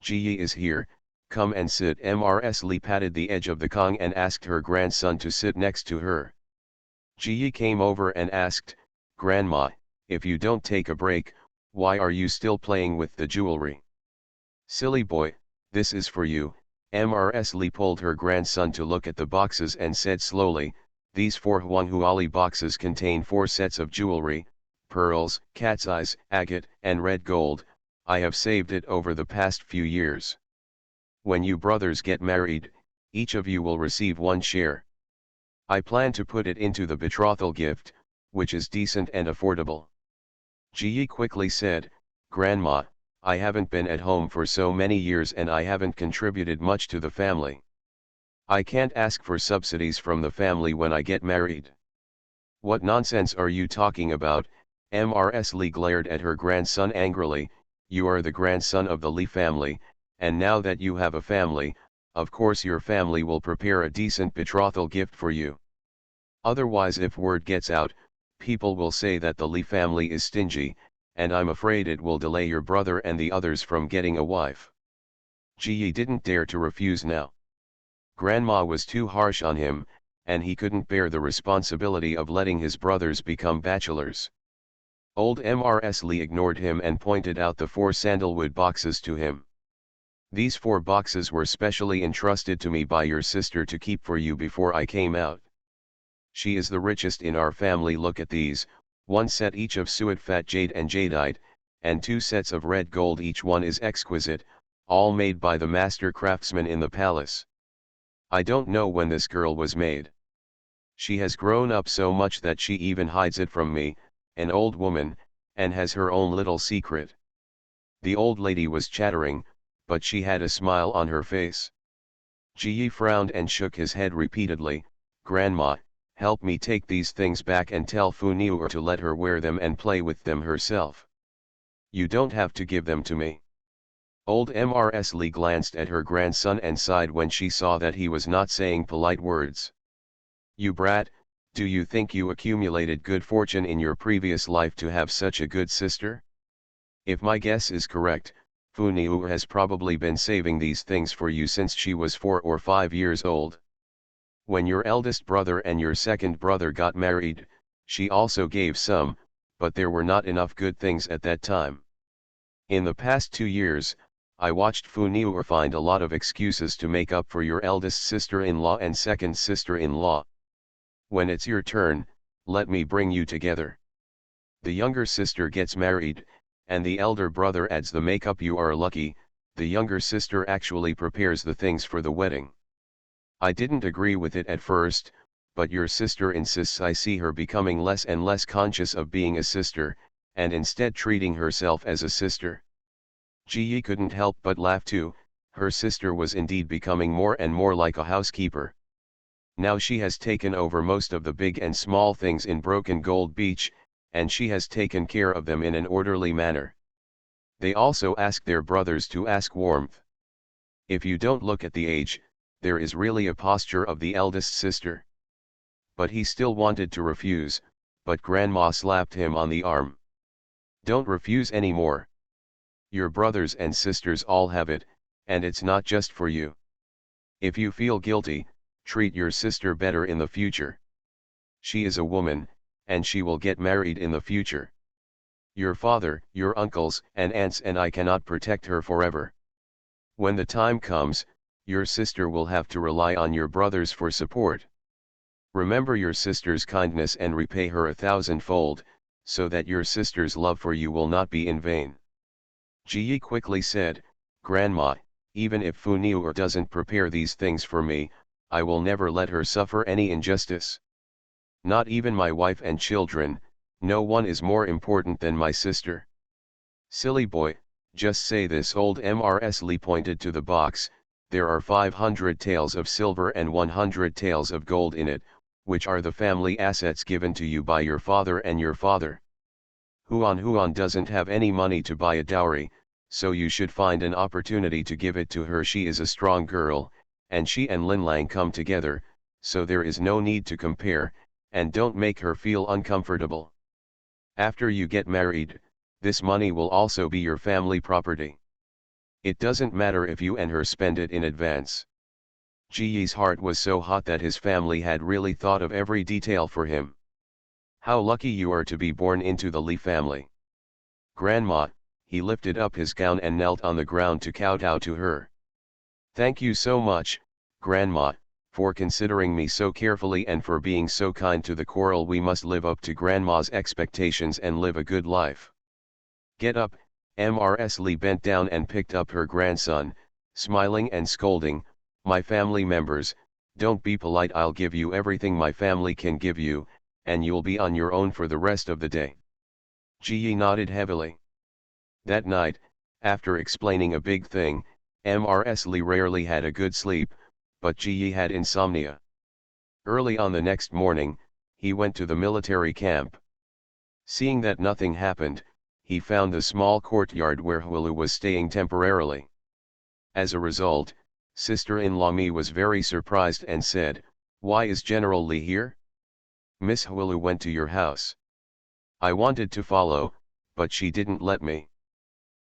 "Ji Yi is here, come and sit." Mrs. Lee patted the edge of the kong and asked her grandson to sit next to her. Ji Yi came over and asked, "Grandma, if you don't take a break, why are you still playing with the jewelry?" "Silly boy, this is for you." Mrs. Lee pulled her grandson to look at the boxes and said slowly, "These 4 Huanghuali boxes contain 4 sets of jewelry, pearls, cat's eyes, agate, and red gold. I have saved it over the past few years. When you brothers get married, each of you will receive 1 share. I plan to put it into the betrothal gift, which is decent and affordable." Ji Yi quickly said, "Grandma, I haven't been at home for so many years and I haven't contributed much to the family. I can't ask for subsidies from the family when I get married." "What nonsense are you talking about?" Mrs. Lee glared at her grandson angrily. "You are the grandson of the Lee family, and now that you have a family, of course your family will prepare a decent betrothal gift for you. Otherwise, if word gets out, people will say that the Lee family is stingy, and I'm afraid it will delay your brother and the others from getting a wife." Ji Yi didn't dare to refuse now. Grandma was too harsh on him, and he couldn't bear the responsibility of letting his brothers become bachelors. Old Mrs. Lee ignored him and pointed out the 4 sandalwood boxes to him. "These 4 boxes were specially entrusted to me by your sister to keep for you before I came out. She is the richest in our family. Look at these, 1 set each of suet fat jade and jadeite, and 2 sets of red gold. Each one is exquisite, all made by the master craftsman in the palace. I don't know when this girl was made. She has grown up so much that she even hides it from me, an old woman, and has her own little secret." The old lady was chattering, but she had a smile on her face. Ji Yi frowned and shook his head repeatedly. "Grandma, help me take these things back and tell Fu Niu to let her wear them and play with them herself. You don't have to give them to me." Old Mrs. Lee glanced at her grandson and sighed when she saw that he was not saying polite words. "You brat, do you think you accumulated good fortune in your previous life to have such a good sister? If my guess is correct, Fu Niu has probably been saving these things for you since she was 4 or 5 years old. When your eldest brother and your second brother got married, she also gave some, but there were not enough good things at that time. In the past 2 years, I watched Fu Niu find a lot of excuses to make up for your eldest sister-in-law and second sister-in-law. When it's your turn, let me bring you together. The younger sister gets married, and the elder brother adds the makeup. You are lucky, the younger sister actually prepares the things for the wedding. I didn't agree with it at first, but your sister insists. I see her becoming less and less conscious of being a sister, and instead treating herself as a sister." Ji Yi couldn't help but laugh too. Her sister was indeed becoming more and more like a housekeeper. Now she has taken over most of the big and small things in Broken Gold Beach, and she has taken care of them in an orderly manner. They also ask their brothers to ask warmth. If you don't look at the age, there is really a posture of the eldest sister. But he still wanted to refuse, but Grandma slapped him on the arm. "Don't refuse anymore. Your brothers and sisters all have it, and it's not just for you. If you feel guilty, treat your sister better in the future. She is a woman, and she will get married in the future. Your father, your uncles and aunts and I cannot protect her forever. When the time comes, Your sister will have to rely on your brothers for support. Remember your sister's kindness and repay her 1,000-fold, so that your sister's love for you will not be in vain. Ji Yi quickly said, Grandma, even if Fu Niu doesn't prepare these things for me, I will never let her suffer any injustice. Not even my wife and children, no one is more important than my sister. Silly boy, just say this. Old Mrs. Li pointed to the box. There are 500 taels of silver and 100 taels of gold in it, which are the family assets given to you by your father and your father. Huan doesn't have any money to buy a dowry, so you should find an opportunity to give it to her. She is a strong girl, and she and Lin Lang come together, so there is no need to compare, and don't make her feel uncomfortable. After you get married, this money will also be your family property. It doesn't matter if you and her spend it in advance. Ji Yi's heart was so hot that his family had really thought of every detail for him. How lucky you are to be born into the Li family. Grandma, he lifted up his gown and knelt on the ground to kowtow to her. Thank you so much, Grandma, for considering me so carefully and for being so kind to the coral. We must live up to Grandma's expectations and live a good life. Get up. Mrs. Li bent down and picked up her grandson, smiling and scolding, my family members, don't be polite. I'll give you everything my family can give you, and you'll be on your own for the rest of the day. Ji Yi nodded heavily. That night, after explaining a big thing, Mrs. Li rarely had a good sleep, but Ji Yi had insomnia. Early on the next morning, he went to the military camp. Seeing that nothing happened, he found the small courtyard where Huulu was staying temporarily. As a result, sister-in-law Mi was very surprised and said, Why is General Li here? Miss Huulu went to your house. I wanted to follow, but she didn't let me.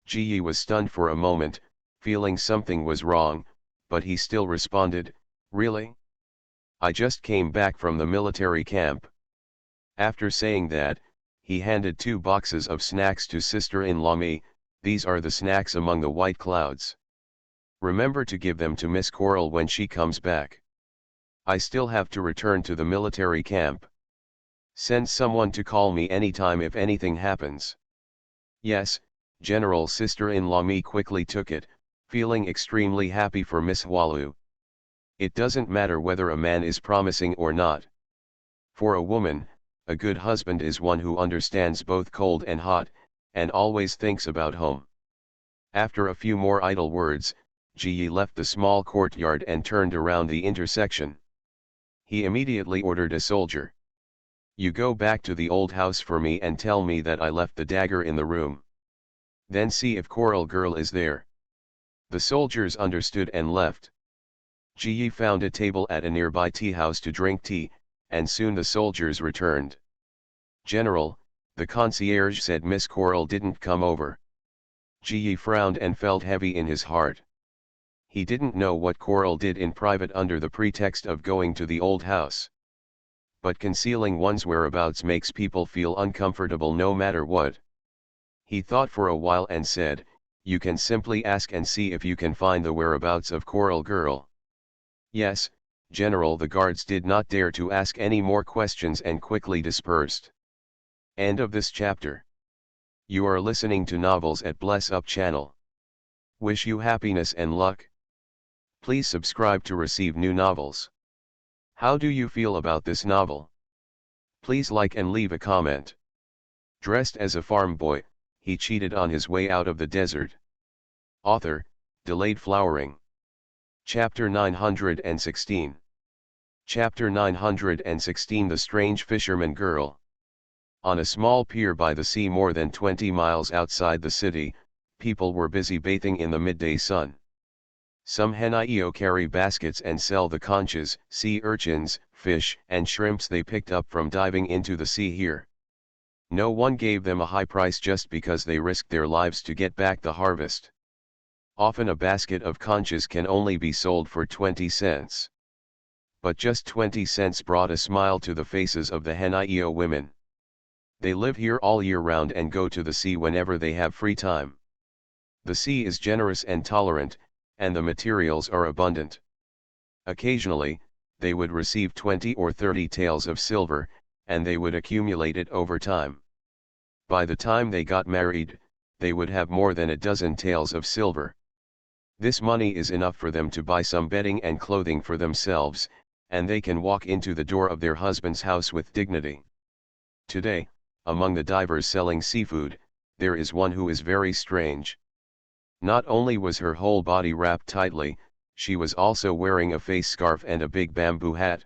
Ji Yi was stunned for a moment, feeling something was wrong, but he still responded, Really? I just came back from the military camp. After saying that, he handed 2 boxes of snacks to sister-in-law Mi. These are the snacks among the white clouds. Remember to give them to Miss Coral when she comes back. I still have to return to the military camp. Send someone to call me anytime if anything happens. Yes, General. Sister-in-law Mi quickly took it, feeling extremely happy for Miss Hualu. It doesn't matter whether a man is promising or not. For a woman, a good husband is one who understands both cold and hot, and always thinks about home. After a few more idle words, Ji Yi left the small courtyard and turned around the intersection. He immediately ordered a soldier. You go back to the old house for me and tell me that I left the dagger in the room. Then see if Coral Girl is there. The soldiers understood and left. Ji Yi found a table at a nearby tea house to drink tea, and soon the soldiers returned. General, the concierge said Miss Coral didn't come over. Ji Yi frowned and felt heavy in his heart. He didn't know what Coral did in private under the pretext of going to the old house. But concealing one's whereabouts makes people feel uncomfortable no matter what. He thought for a while and said, You can simply ask and see if you can find the whereabouts of Coral Girl. Yes, General. The guards did not dare to ask any more questions and quickly dispersed. End of this chapter. You are listening to Novels at Bless Up channel. Wish you happiness and luck. Please subscribe to receive new novels. How do you feel about this novel? Please like and leave a comment. Dressed as a farm boy, he cheated on his way out of the desert. Author, Delayed Flowering. Chapter 916. Chapter 916. The Strange Fisherman Girl. On a small pier by the sea more than 20 miles outside the city, people were busy bathing in the midday sun. Some henio carry baskets and sell the conches, sea urchins, fish, and shrimps they picked up from diving into the sea here. No one gave them a high price just because they risked their lives to get back the harvest. Often a basket of conches can only be sold for 20 cents. But just 20 cents brought a smile to the faces of the henio women. They live here all year round and go to the sea whenever they have free time. The sea is generous and tolerant, and the materials are abundant. Occasionally, they would receive 20 or 30 taels of silver, and they would accumulate it over time. By the time they got married, they would have more than a dozen taels of silver. This money is enough for them to buy some bedding and clothing for themselves, and they can walk into the door of their husband's house with dignity. Today, among the divers selling seafood, there is one who is very strange. Not only was her whole body wrapped tightly, she was also wearing a face scarf and a big bamboo hat.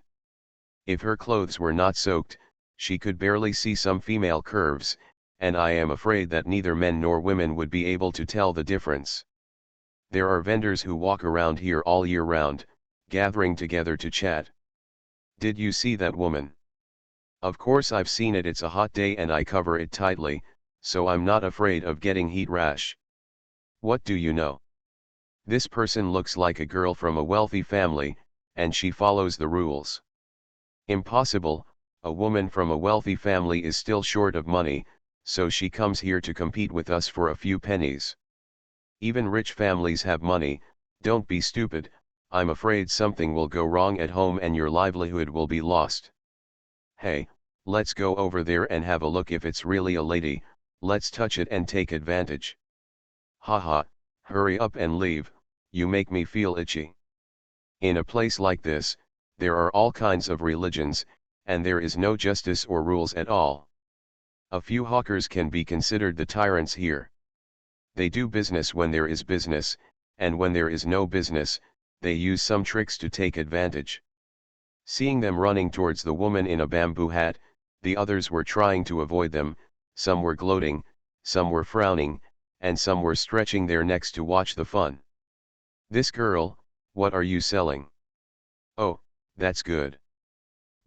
If her clothes were not soaked, she could barely see some female curves, and I am afraid that neither men nor women would be able to tell the difference. There are vendors who walk around here all year round, gathering together to chat. Did you see that woman? Of course I've seen it. It's a hot day and I cover it tightly, so I'm not afraid of getting heat rash. What do you know? This person looks like a girl from a wealthy family, and she follows the rules. Impossible, a woman from a wealthy family is still short of money, so she comes here to compete with us for a few pennies. Even rich families have money. Don't be stupid. I'm afraid something will go wrong at home and your livelihood will be lost. Hey, let's go over there and have a look. If it's really a lady, let's touch it and take advantage. Haha, hurry up and leave, you make me feel itchy. In a place like this, there are all kinds of religions, and there is no justice or rules at all. A few hawkers can be considered the tyrants here. They do business when there is business, and when there is no business, they use some tricks to take advantage. Seeing them running towards the woman in a bamboo hat, the others were trying to avoid them, some were gloating, some were frowning, and some were stretching their necks to watch the fun. This girl, what are you selling? Oh, that's good.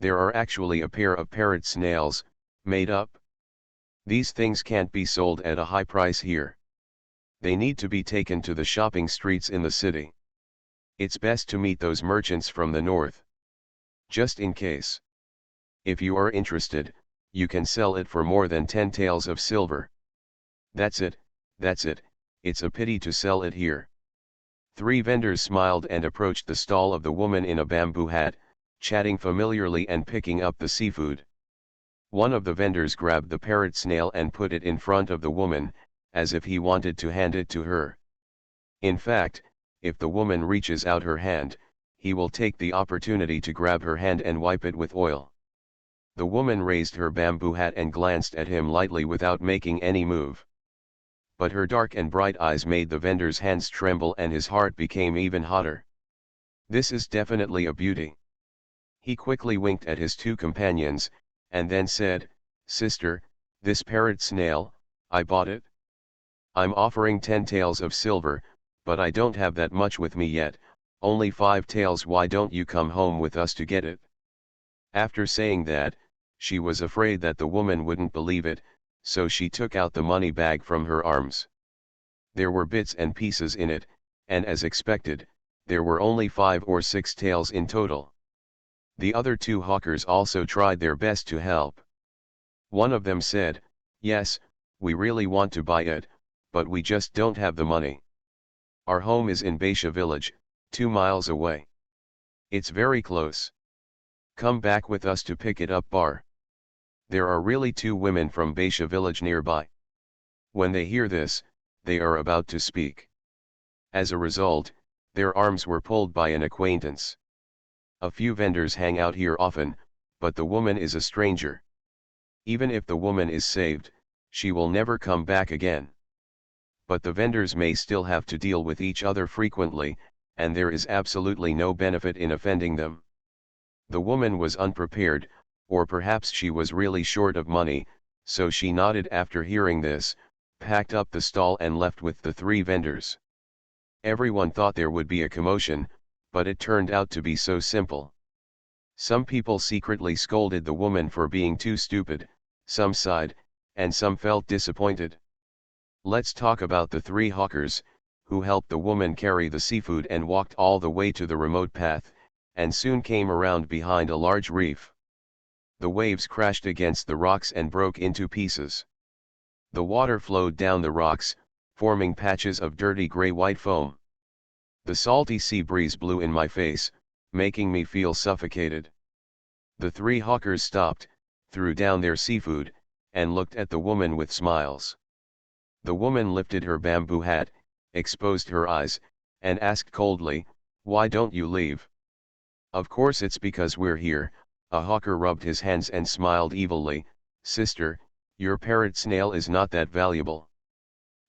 There are actually a pair of parrot snails, made up. These things can't be sold at a high price here. They need to be taken to the shopping streets in the city. It's best to meet those merchants from the north. Just in case. If you are interested, you can sell it for more than 10 taels of silver. That's it, it's a pity to sell it here. 3 vendors smiled and approached the stall of the woman in a bamboo hat, chatting familiarly and picking up the seafood. One of the vendors grabbed the parrot snail and put it in front of the woman, as if he wanted to hand it to her. In fact, if the woman reaches out her hand, he will take the opportunity to grab her hand and wipe it with oil. The woman raised her bamboo hat and glanced at him lightly without making any move. But her dark and bright eyes made the vendor's hands tremble and his heart became even hotter. This is definitely a beauty. He quickly winked at his 2 companions, and then said, "Sister, this parrot snail, I bought it. I'm offering 10 taels of silver, but I don't have that much with me yet, only 5 taels. Why don't you come home with us to get it?" After saying that, she was afraid that the woman wouldn't believe it, so she took out the money bag from her arms. There were bits and pieces in it, and as expected, there were only 5 or 6 taels in total. The other 2 hawkers also tried their best to help. One of them said, "Yes, we really want to buy it, but we just don't have the money. Our home is in Baisha village, 2 miles away. It's very close. Come back with us to pick it up." There are really 2 women from Baisha village nearby. When they hear this, they are about to speak. As a result, their arms were pulled by an acquaintance. A few vendors hang out here often, but the woman is a stranger. Even if the woman is saved, she will never come back again. But the vendors may still have to deal with each other frequently, and there is absolutely no benefit in offending them. The woman was unprepared, or perhaps she was really short of money, so she nodded after hearing this, packed up the stall and left with the 3 vendors. Everyone thought there would be a commotion, but it turned out to be so simple. Some people secretly scolded the woman for being too stupid, some sighed, and some felt disappointed. Let's talk about the 3 hawkers, who helped the woman carry the seafood and walked all the way to the remote path, and soon came around behind a large reef. The waves crashed against the rocks and broke into pieces. The water flowed down the rocks, forming patches of dirty gray-white foam. The salty sea breeze blew in my face, making me feel suffocated. The three hawkers stopped, threw down their seafood, and looked at the woman with smiles. The woman lifted her bamboo hat, exposed her eyes, and asked coldly, "Why don't you leave?" "Of course it's because we're here." A hawker rubbed his hands and smiled evilly. "Sister, your parrot snail is not that valuable.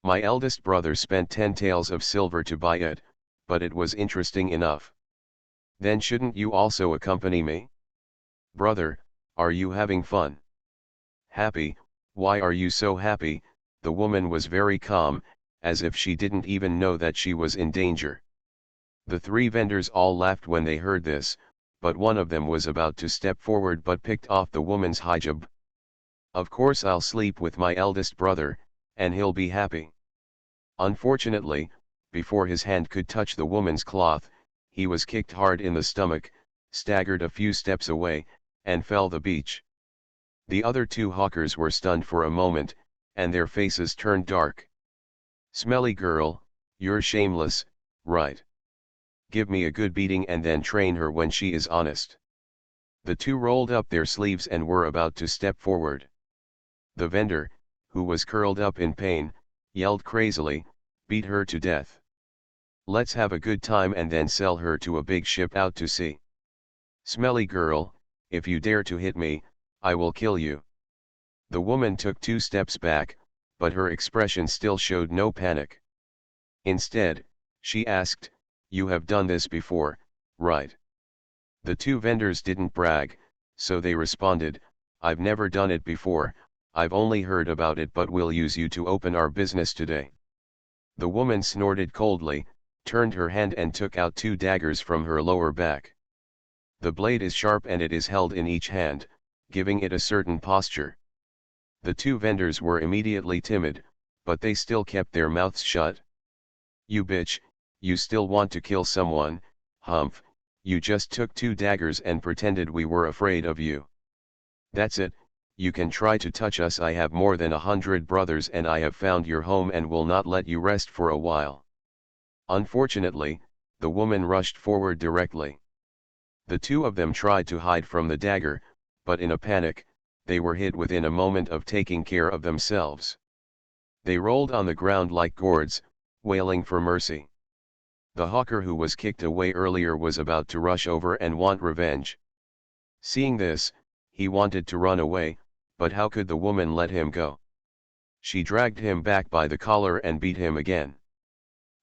My eldest brother spent 10 taels of silver to buy it, but it was interesting enough. Then shouldn't you also accompany me?" "Brother, are you having fun?" "Happy? Why are you so happy?" The woman was very calm, as if she didn't even know that she was in danger. The three vendors all laughed when they heard this, but one of them was about to step forward but picked off the woman's hijab. "Of course I'll sleep with my eldest brother, and he'll be happy." Unfortunately, before his hand could touch the woman's cloth, he was kicked hard in the stomach, staggered a few steps away, and fell the beach. The other two hawkers were stunned for a moment, and their faces turned dark. "Smelly girl, you're shameless, right? Give me a good beating and then train her when she is honest." The two rolled up their sleeves and were about to step forward. The vendor, who was curled up in pain, yelled crazily, "Beat her to death. Let's have a good time and then sell her to a big ship out to sea. Smelly girl, if you dare to hit me, I will kill you." The woman took 2 steps back, but her expression still showed no panic. Instead, she asked, "You have done this before, right?" The two vendors didn't brag, so they responded, "I've never done it before, I've only heard about it, but we'll use you to open our business today." The woman snorted coldly, turned her hand and took out 2 daggers from her lower back. The blade is sharp and it is held in each hand, giving it a certain posture. The two vendors were immediately timid, but they still kept their mouths shut. "You bitch, you still want to kill someone, humph, you just took 2 daggers and pretended we were afraid of you. That's it, you can try to touch us. I have more than 100 brothers and I have found your home and will not let you rest for a while." Unfortunately, the woman rushed forward directly. The two of them tried to hide from the dagger, but in a panic, they were hit within a moment of taking care of themselves. They rolled on the ground like gourds, wailing for mercy. The hawker who was kicked away earlier was about to rush over and want revenge. Seeing this, he wanted to run away, but how could the woman let him go? She dragged him back by the collar and beat him again.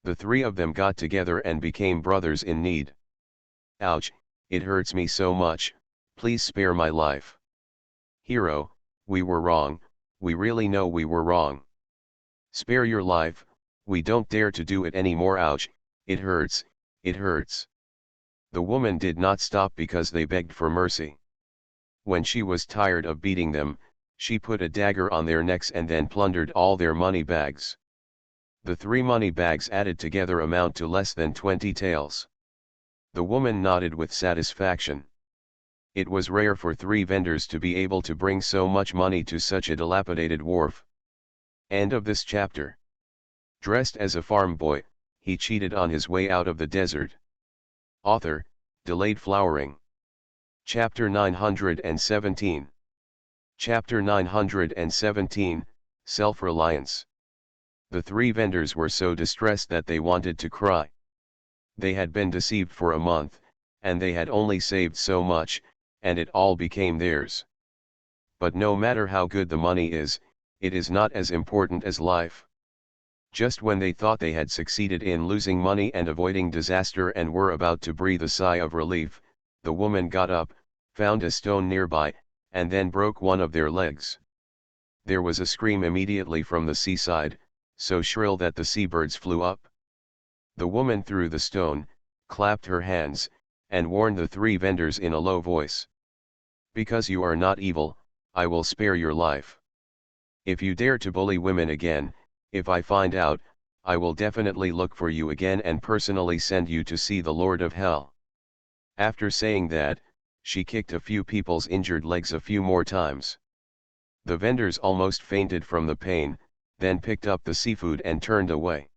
The three of them got together and became brothers in need. "Ouch, it hurts me so much, please spare my life." "Hero, we were wrong, we really know we were wrong. Spare your life, we don't dare to do it anymore. Ouch, it hurts, it hurts." The woman did not stop because they begged for mercy. When she was tired of beating them, she put a dagger on their necks and then plundered all their money bags. The 3 money bags added together amount to less than 20 taels. The woman nodded with satisfaction. It was rare for 3 vendors to be able to bring so much money to such a dilapidated wharf. End of this chapter. Dressed as a farm boy, he cheated on his way out of the desert. Author, Delayed Flowering. Chapter 917. Chapter 917, Self-Reliance. The 3 vendors were so distressed that they wanted to cry. They had been deceived for a month, and they had only saved so much, and it all became theirs. But no matter how good the money is, it is not as important as life. Just when they thought they had succeeded in losing money and avoiding disaster and were about to breathe a sigh of relief, the woman got up, found a stone nearby, and then broke one of their legs. There was a scream immediately from the seaside, so shrill that the seabirds flew up. The woman threw the stone, clapped her hands, and warned the 3 vendors in a low voice. "Because you are not evil, I will spare your life. If you dare to bully women again, if I find out, I will definitely look for you again and personally send you to see the Lord of Hell." After saying that, she kicked a few people's injured legs a few more times. The vendors almost fainted from the pain, then picked up the seafood and turned away.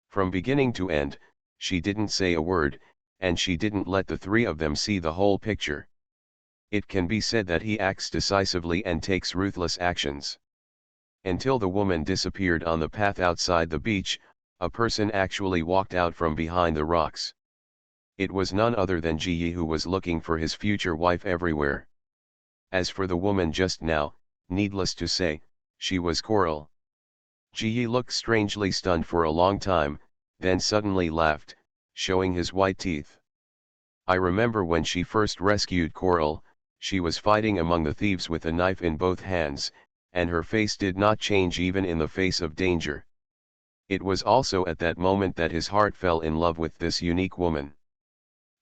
From beginning to end, she didn't say a word, and she didn't let the three of them see the whole picture. It can be said that he acts decisively and takes ruthless actions. Until the woman disappeared on the path outside the beach, a person actually walked out from behind the rocks. It was none other than Ji Yi, who was looking for his future wife everywhere. As for the woman just now, needless to say, she was Coral. Ji Yi looked strangely stunned for a long time, then suddenly laughed, showing his white teeth. I remember when she first rescued Coral, she was fighting among the thieves with a knife in both hands, and her face did not change even in the face of danger. It was also at that moment that his heart fell in love with this unique woman.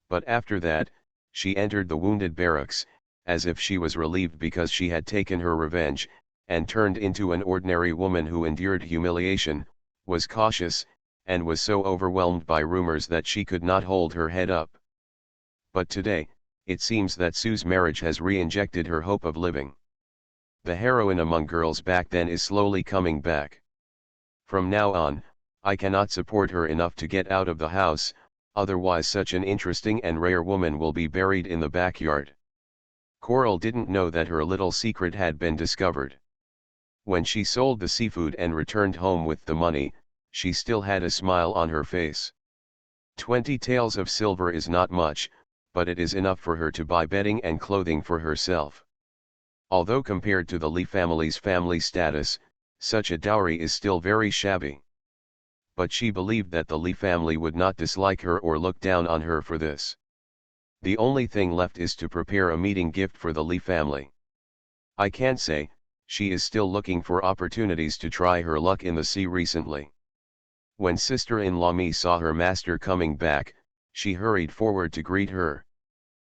But after that, she entered the wounded barracks, as if she was relieved because she had taken her revenge, and turned into an ordinary woman who endured humiliation, was cautious, and was so overwhelmed by rumors that she could not hold her head up. But today, it seems that Sue's marriage has re-injected her hope of living. The heroine among girls back then is slowly coming back. From now on, I cannot support her enough to get out of the house, otherwise such an interesting and rare woman will be buried in the backyard. Coral didn't know that her little secret had been discovered. When she sold the seafood and returned home with the money, she still had a smile on her face. 20 taels of silver is not much, but it is enough for her to buy bedding and clothing for herself. Although compared to the Li family's family status, such a dowry is still very shabby. But she believed that the Li family would not dislike her or look down on her for this. The only thing left is to prepare a meeting gift for the Li family. I can't say, she is still looking for opportunities to try her luck in the sea recently. When sister-in-law Mi saw her master coming back, she hurried forward to greet her.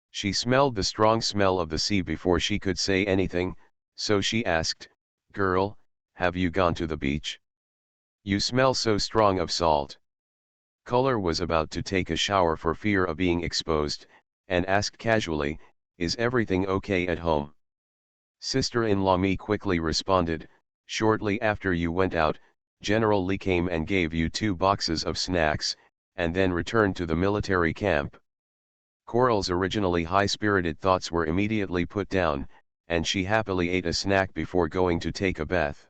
She smelled the strong smell of the sea before she could say anything, so she asked, "Girl, have you gone to the beach? You smell so strong of salt." Color was about to take a shower for fear of being exposed, and asked casually, "Is everything okay at home?" Sister-in-law Mi quickly responded, "Shortly after you went out, General Li came and gave you 2 boxes of snacks, and then returned to the military camp." Coral's originally high-spirited thoughts were immediately put down, and she happily ate a snack before going to take a bath.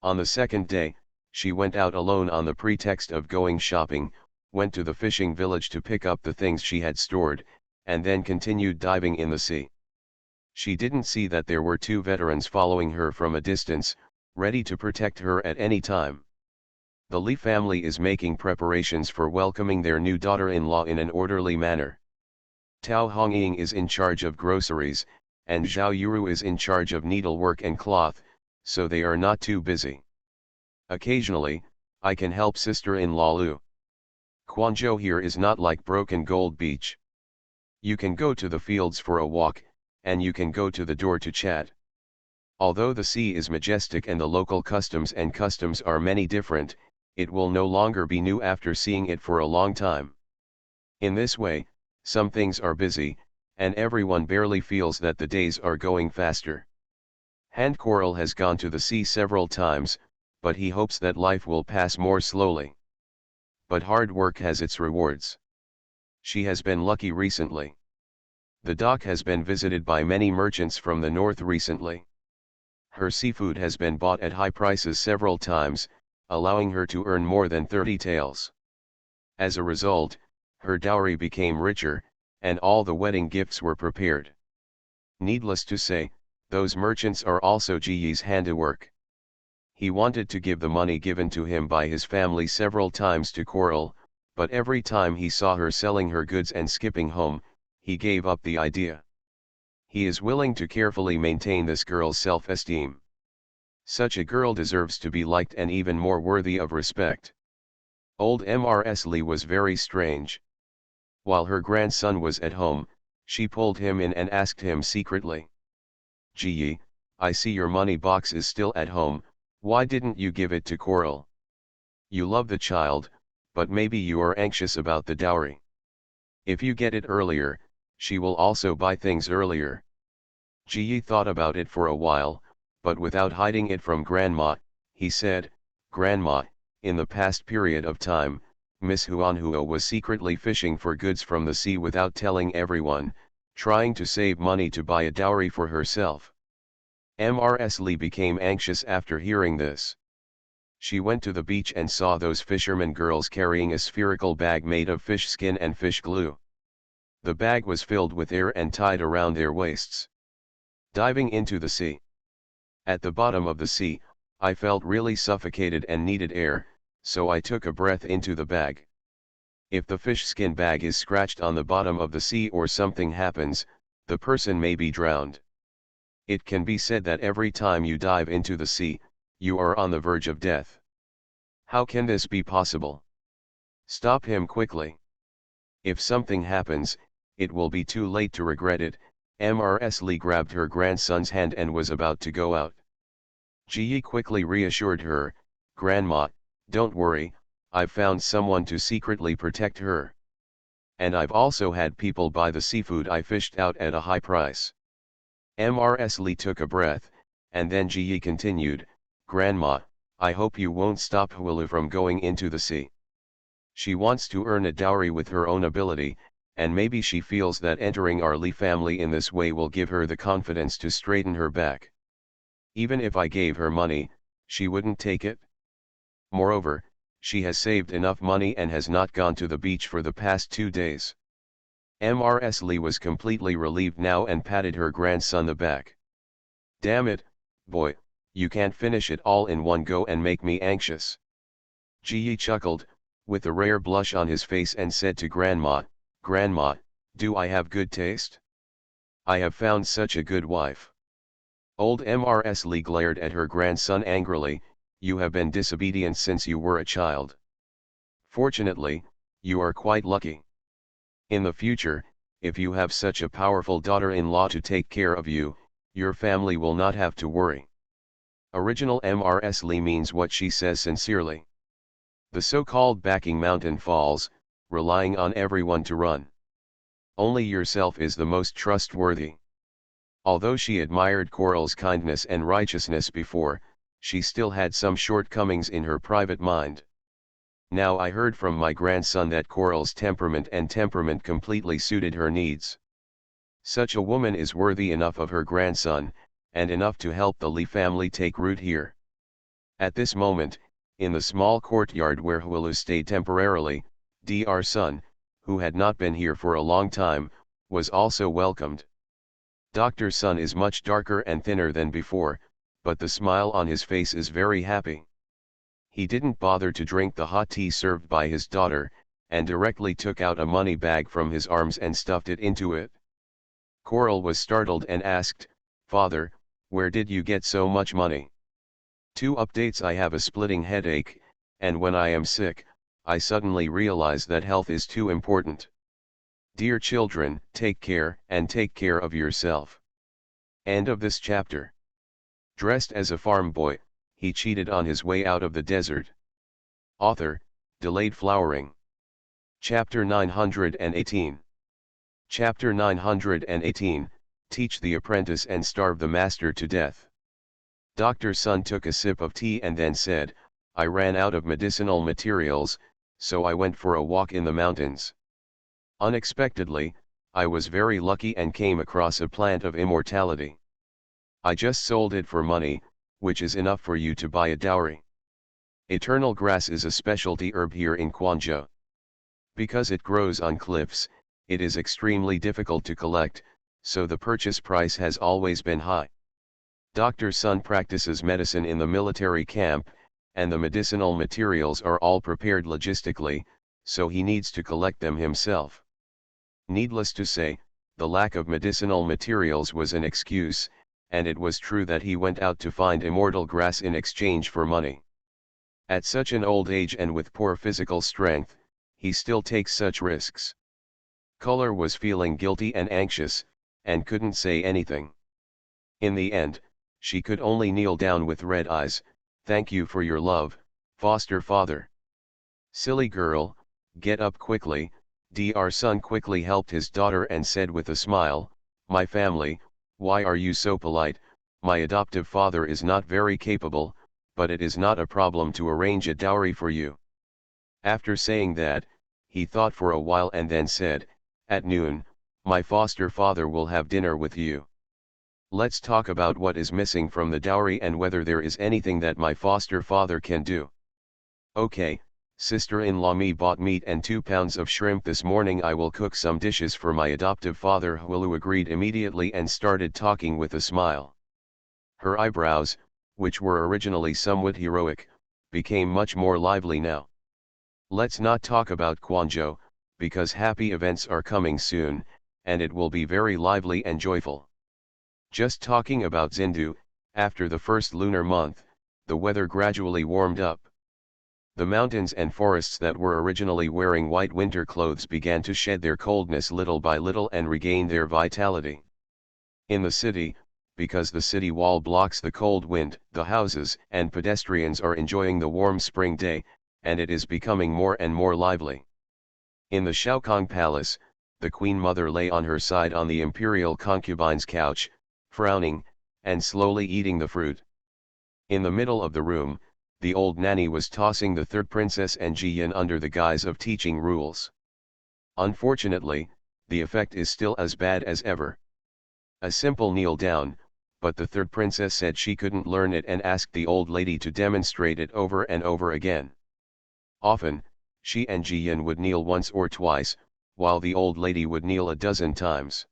On the second day, she went out alone on the pretext of going shopping, went to the fishing village to pick up the things she had stored, and then continued diving in the sea. She didn't see that there were 2 veterans following her from a distance, ready to protect her at any time. The Li family is making preparations for welcoming their new daughter-in-law in an orderly manner. Tao Hongying is in charge of groceries, and Zhao Yuru is in charge of needlework and cloth, so they are not too busy. Occasionally, I can help sister-in-law Lu. Quanzhou here is not like Broken Gold Beach. You can go to the fields for a walk, and you can go to the door to chat. Although the sea is majestic and the local customs are many different, it will no longer be new after seeing it for a long time. In this way, some things are busy, and everyone barely feels that the days are going faster. Hand Coral has gone to the sea several times, but he hopes that life will pass more slowly. But hard work has its rewards. She has been lucky recently. The dock has been visited by many merchants from the north recently. Her seafood has been bought at high prices several times, allowing her to earn more than 30 taels. As a result, her dowry became richer, and all the wedding gifts were prepared. Needless to say, those merchants are also Ji Yi's handiwork. He wanted to give the money given to him by his family several times to Coral, but every time he saw her selling her goods and skipping home, he gave up the idea. He is willing to carefully maintain this girl's self-esteem. Such a girl deserves to be liked and even more worthy of respect. Old Mrs. Li was very strange. While her grandson was at home, she pulled him in and asked him secretly, "Ji Yi, I see your money box is still at home, why didn't you give it to Coral? You love the child, but maybe you are anxious about the dowry. If you get it earlier, she will also buy things earlier." Ji Yi thought about it for a while, but without hiding it from Grandma, he said, "Grandma, in the past period of time, Miss Huanhua was secretly fishing for goods from the sea without telling everyone, trying to save money to buy a dowry for herself. Mrs. Lee became anxious after hearing this. She went to the beach and saw those fishermen girls carrying a spherical bag made of fish skin and fish glue. The bag was filled with air and tied around their waists. Diving into the sea. At the bottom of the sea, I felt really suffocated and needed air, so I took a breath into the bag. If the fish skin bag is scratched on the bottom of the sea or something happens, the person may be drowned. It can be said that every time you dive into the sea, you are on the verge of death. How can this be possible? Stop him quickly. If something happens, it will be too late to regret it. Mrs. Lee grabbed her grandson's hand and was about to go out. Ji quickly reassured her, "Grandma, don't worry, I've found someone to secretly protect her. And I've also had people buy the seafood I fished out at a high price." Mrs. Lee took a breath, and then Ji continued, "Grandma, I hope you won't stop Hulu from going into the sea. She wants to earn a dowry with her own ability, and maybe she feels that entering our Lee family in this way will give her the confidence to straighten her back. Even if I gave her money, she wouldn't take it. Moreover, she has saved enough money and has not gone to the beach for the past 2 days." Mrs. Lee was completely relieved now and patted her grandson the back. "Damn it, boy, you can't finish it all in one go and make me anxious." Ji chuckled, with a rare blush on his face, and said to Grandma, "Grandma, do I have good taste? I have found such a good wife." Old Mrs. Lee glared at her grandson angrily, "You have been disobedient since you were a child. Fortunately, you are quite lucky. In the future, if you have such a powerful daughter-in-law to take care of you, your family will not have to worry." Original Mrs. Lee means what she says sincerely. The so-called backing mountain falls, relying on everyone to run. Only yourself is the most trustworthy. Although she admired Coral's kindness and righteousness before, she still had some shortcomings in her private mind. Now I heard from my grandson that Coral's temperament completely suited her needs. Such a woman is worthy enough of her grandson, and enough to help the Lee family take root here. At this moment, in the small courtyard where Hulu stayed temporarily, Dr. Sun, who had not been here for a long time, was also welcomed. Dr. Sun is much darker and thinner than before, but the smile on his face is very happy. He didn't bother to drink the hot tea served by his daughter, and directly took out a money bag from his arms and stuffed it into it. Coral was startled and asked, "Father, where did you get so much money?" "Two updates: I have a splitting headache, and when I am sick, I suddenly realize that health is too important. Dear children, take care of yourself." End of this chapter. Dressed as a farm boy, he cheated on his way out of the desert. Author, Delayed Flowering. Chapter 918. Chapter 918, Teach the Apprentice and Starve the Master to Death. Dr. Sun took a sip of tea and then said, "I ran out of medicinal materials, so I went for a walk in the mountains. Unexpectedly, I was very lucky and came across a plant of immortality. I just sold it for money, which is enough for you to buy a dowry. Eternal grass is a specialty herb here in Quanzhou. Because it grows on cliffs, it is extremely difficult to collect, so the purchase price has always been high. Dr. Sun practices medicine in the military camp, and the medicinal materials are all prepared logistically, so he needs to collect them himself. Needless to say, the lack of medicinal materials was an excuse, and it was true that he went out to find immortal grass in exchange for money. At such an old age and with poor physical strength, he still takes such risks. Color was feeling guilty and anxious, and couldn't say anything. In the end, she could only kneel down with red eyes. "Thank you for your love, foster father." "Silly girl, get up quickly." Dr. Sun quickly helped his daughter and said with a smile, "My family, why are you so polite? My adoptive father is not very capable, but it is not a problem to arrange a dowry for you." After saying that, he thought for a while and then said, "At noon, my foster father will have dinner with you. Let's talk about what is missing from the dowry and whether there is anything that my foster father can do." "Okay, sister-in-law, me bought meat and 2 pounds of shrimp this morning. I will cook some dishes for my adoptive father." Hulu agreed immediately and started talking with a smile. Her eyebrows, which were originally somewhat heroic, became much more lively now. "Let's not talk about Quanzhou, because happy events are coming soon, and it will be very lively and joyful. Just talking about Zindu, after the first lunar month, the weather gradually warmed up. The mountains and forests that were originally wearing white winter clothes began to shed their coldness little by little and regain their vitality. In the city, because the city wall blocks the cold wind, the houses and pedestrians are enjoying the warm spring day, and it is becoming more and more lively. In the Shaokong Palace, the Queen Mother lay on her side on the imperial concubine's couch, frowning, and slowly eating the fruit. In the middle of the room, the old nanny was tossing the third princess and Jiyan under the guise of teaching rules. Unfortunately, the effect is still as bad as ever. A simple kneel down, but the third princess said she couldn't learn it and asked the old lady to demonstrate it over and over again. Often, she and Jiyan would kneel once or twice, while the old lady would kneel a dozen times.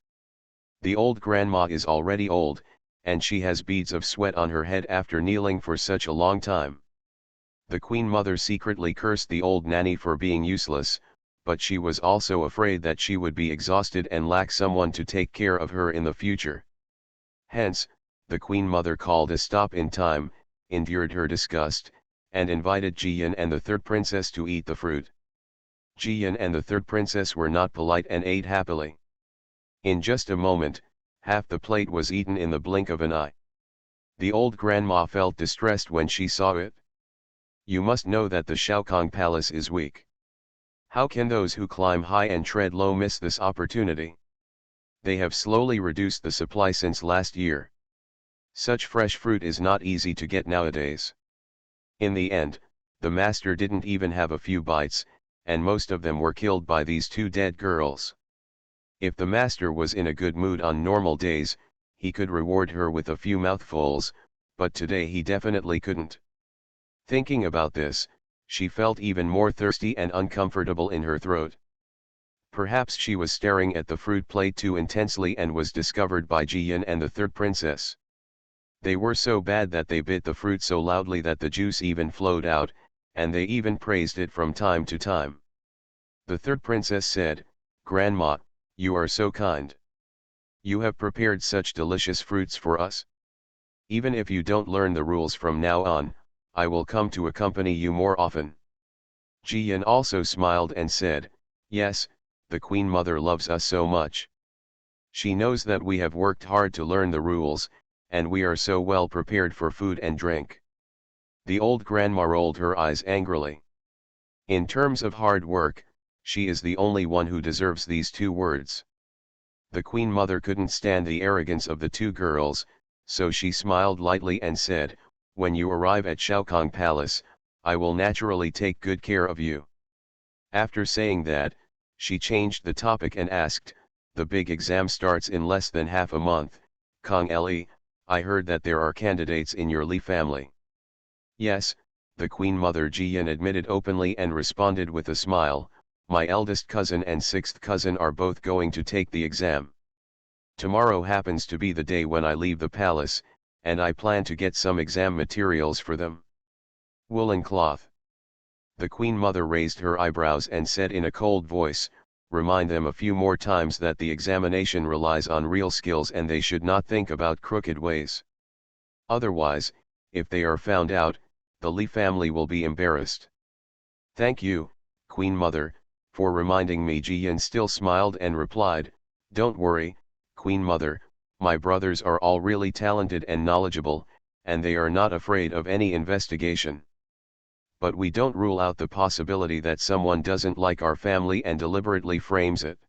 The old grandma is already old, and she has beads of sweat on her head after kneeling for such a long time. The Queen Mother secretly cursed the old nanny for being useless, but she was also afraid that she would be exhausted and lack someone to take care of her in the future. Hence, the Queen Mother called a stop in time, endured her disgust, and invited Jiyan and the third princess to eat the fruit. Jiyan and the third princess were not polite and ate happily. In just a moment, half the plate was eaten in the blink of an eye. The old grandma felt distressed when she saw it. "You must know that the Shaokong Palace is weak. How can those who climb high and tread low miss this opportunity? They have slowly reduced the supply since last year. Such fresh fruit is not easy to get nowadays." In the end, the master didn't even have a few bites, and most of them were killed by these two dead girls. If the master was in a good mood on normal days, he could reward her with a few mouthfuls, but today he definitely couldn't. Thinking about this, she felt even more thirsty and uncomfortable in her throat. Perhaps she was staring at the fruit plate too intensely and was discovered by Jiyan and the third princess. They were so bad that they bit the fruit so loudly that the juice even flowed out, and they even praised it from time to time. The third princess said, "Grandma, you are so kind. You have prepared such delicious fruits for us. Even if you don't learn the rules from now on, I will come to accompany you more often." Jiyan also smiled and said, "Yes, the Queen Mother loves us so much. She knows that we have worked hard to learn the rules, and we are so well prepared for food and drink." The old grandma rolled her eyes angrily. In terms of hard work, she is the only one who deserves these two words. The Queen Mother couldn't stand the arrogance of the two girls, so she smiled lightly and said, "When you arrive at Shaokong Palace, I will naturally take good care of you." After saying that, she changed the topic and asked, "The big exam starts in less than half a month, Kong Le, I heard that there are candidates in your Li family." "Yes," the Queen Mother Jiyan admitted openly and responded with a smile, "my eldest cousin and sixth cousin are both going to take the exam. Tomorrow happens to be the day when I leave the palace, and I plan to get some exam materials for them." "Woolen cloth." The Queen Mother raised her eyebrows and said in a cold voice, "Remind them a few more times that the examination relies on real skills and they should not think about crooked ways. Otherwise, if they are found out, the Li family will be embarrassed." "Thank you, Queen Mother, for reminding me." Jiyan still smiled and replied, "Don't worry, Queen Mother, my brothers are all really talented and knowledgeable, and they are not afraid of any investigation. But we don't rule out the possibility that someone doesn't like our family and deliberately frames it.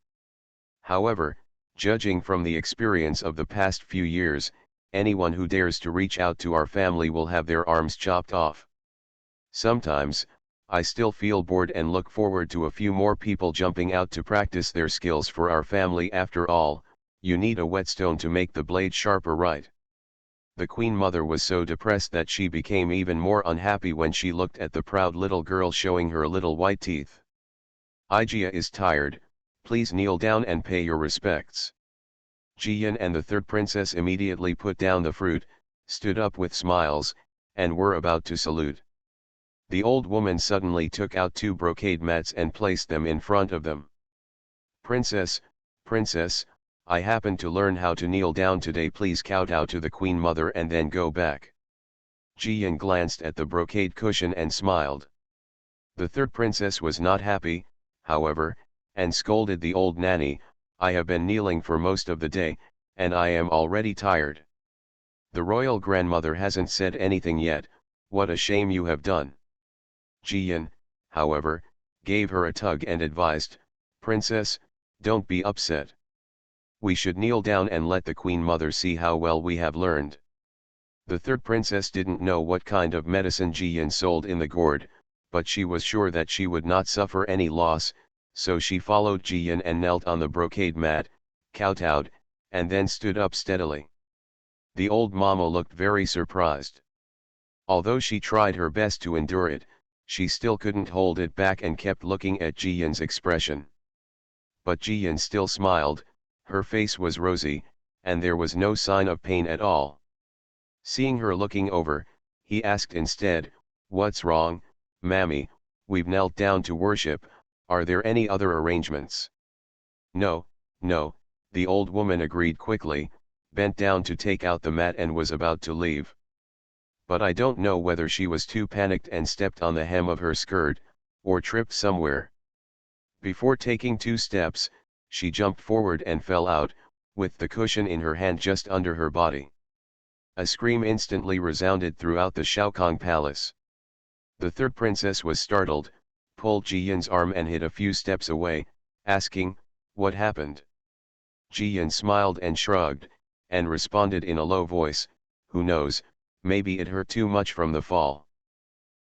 However, judging from the experience of the past few years, anyone who dares to reach out to our family will have their arms chopped off. Sometimes, I still feel bored and look forward to a few more people jumping out to practice their skills for our family. After all, you need a whetstone to make the blade sharper, right? The Queen Mother was so depressed that she became even more unhappy when she looked at the proud little girl showing her little white teeth. Igia is tired, please kneel down and pay your respects. Jiyan and the third princess immediately put down the fruit, stood up with smiles, and were about to salute. The old woman suddenly took out 2 brocade mats and placed them in front of them. Princess, princess, I happen to learn how to kneel down today, please kowtow to the Queen Mother and then go back. Jiyan glanced at the brocade cushion and smiled. The third princess was not happy, however, and scolded the old nanny, I have been kneeling for most of the day, and I am already tired. The royal grandmother hasn't said anything yet, what a shame you have done. Jiyan, however, gave her a tug and advised, Princess, don't be upset. We should kneel down and let the Queen Mother see how well we have learned. The third princess didn't know what kind of medicine Jiyan sold in the gourd, but she was sure that she would not suffer any loss, so she followed Jiyan and knelt on the brocade mat, kowtowed, and then stood up steadily. The old mama looked very surprised. Although she tried her best to endure it, she still couldn't hold it back and kept looking at Jiyan's expression. But Jiyan still smiled, her face was rosy, and there was no sign of pain at all. Seeing her looking over, he asked instead, what's wrong, Mammy? We've knelt down to worship, are there any other arrangements? No, no, the old woman agreed quickly, bent down to take out the mat and was about to leave. But I don't know whether she was too panicked and stepped on the hem of her skirt, or tripped somewhere. Before taking 2 steps, she jumped forward and fell out, with the cushion in her hand just under her body. A scream instantly resounded throughout the Shaokong Palace. The third princess was startled, pulled Jiyan's arm and hid a few steps away, asking, what happened? Jiyan smiled and shrugged, and responded in a low voice, who knows, maybe it hurt too much from the fall.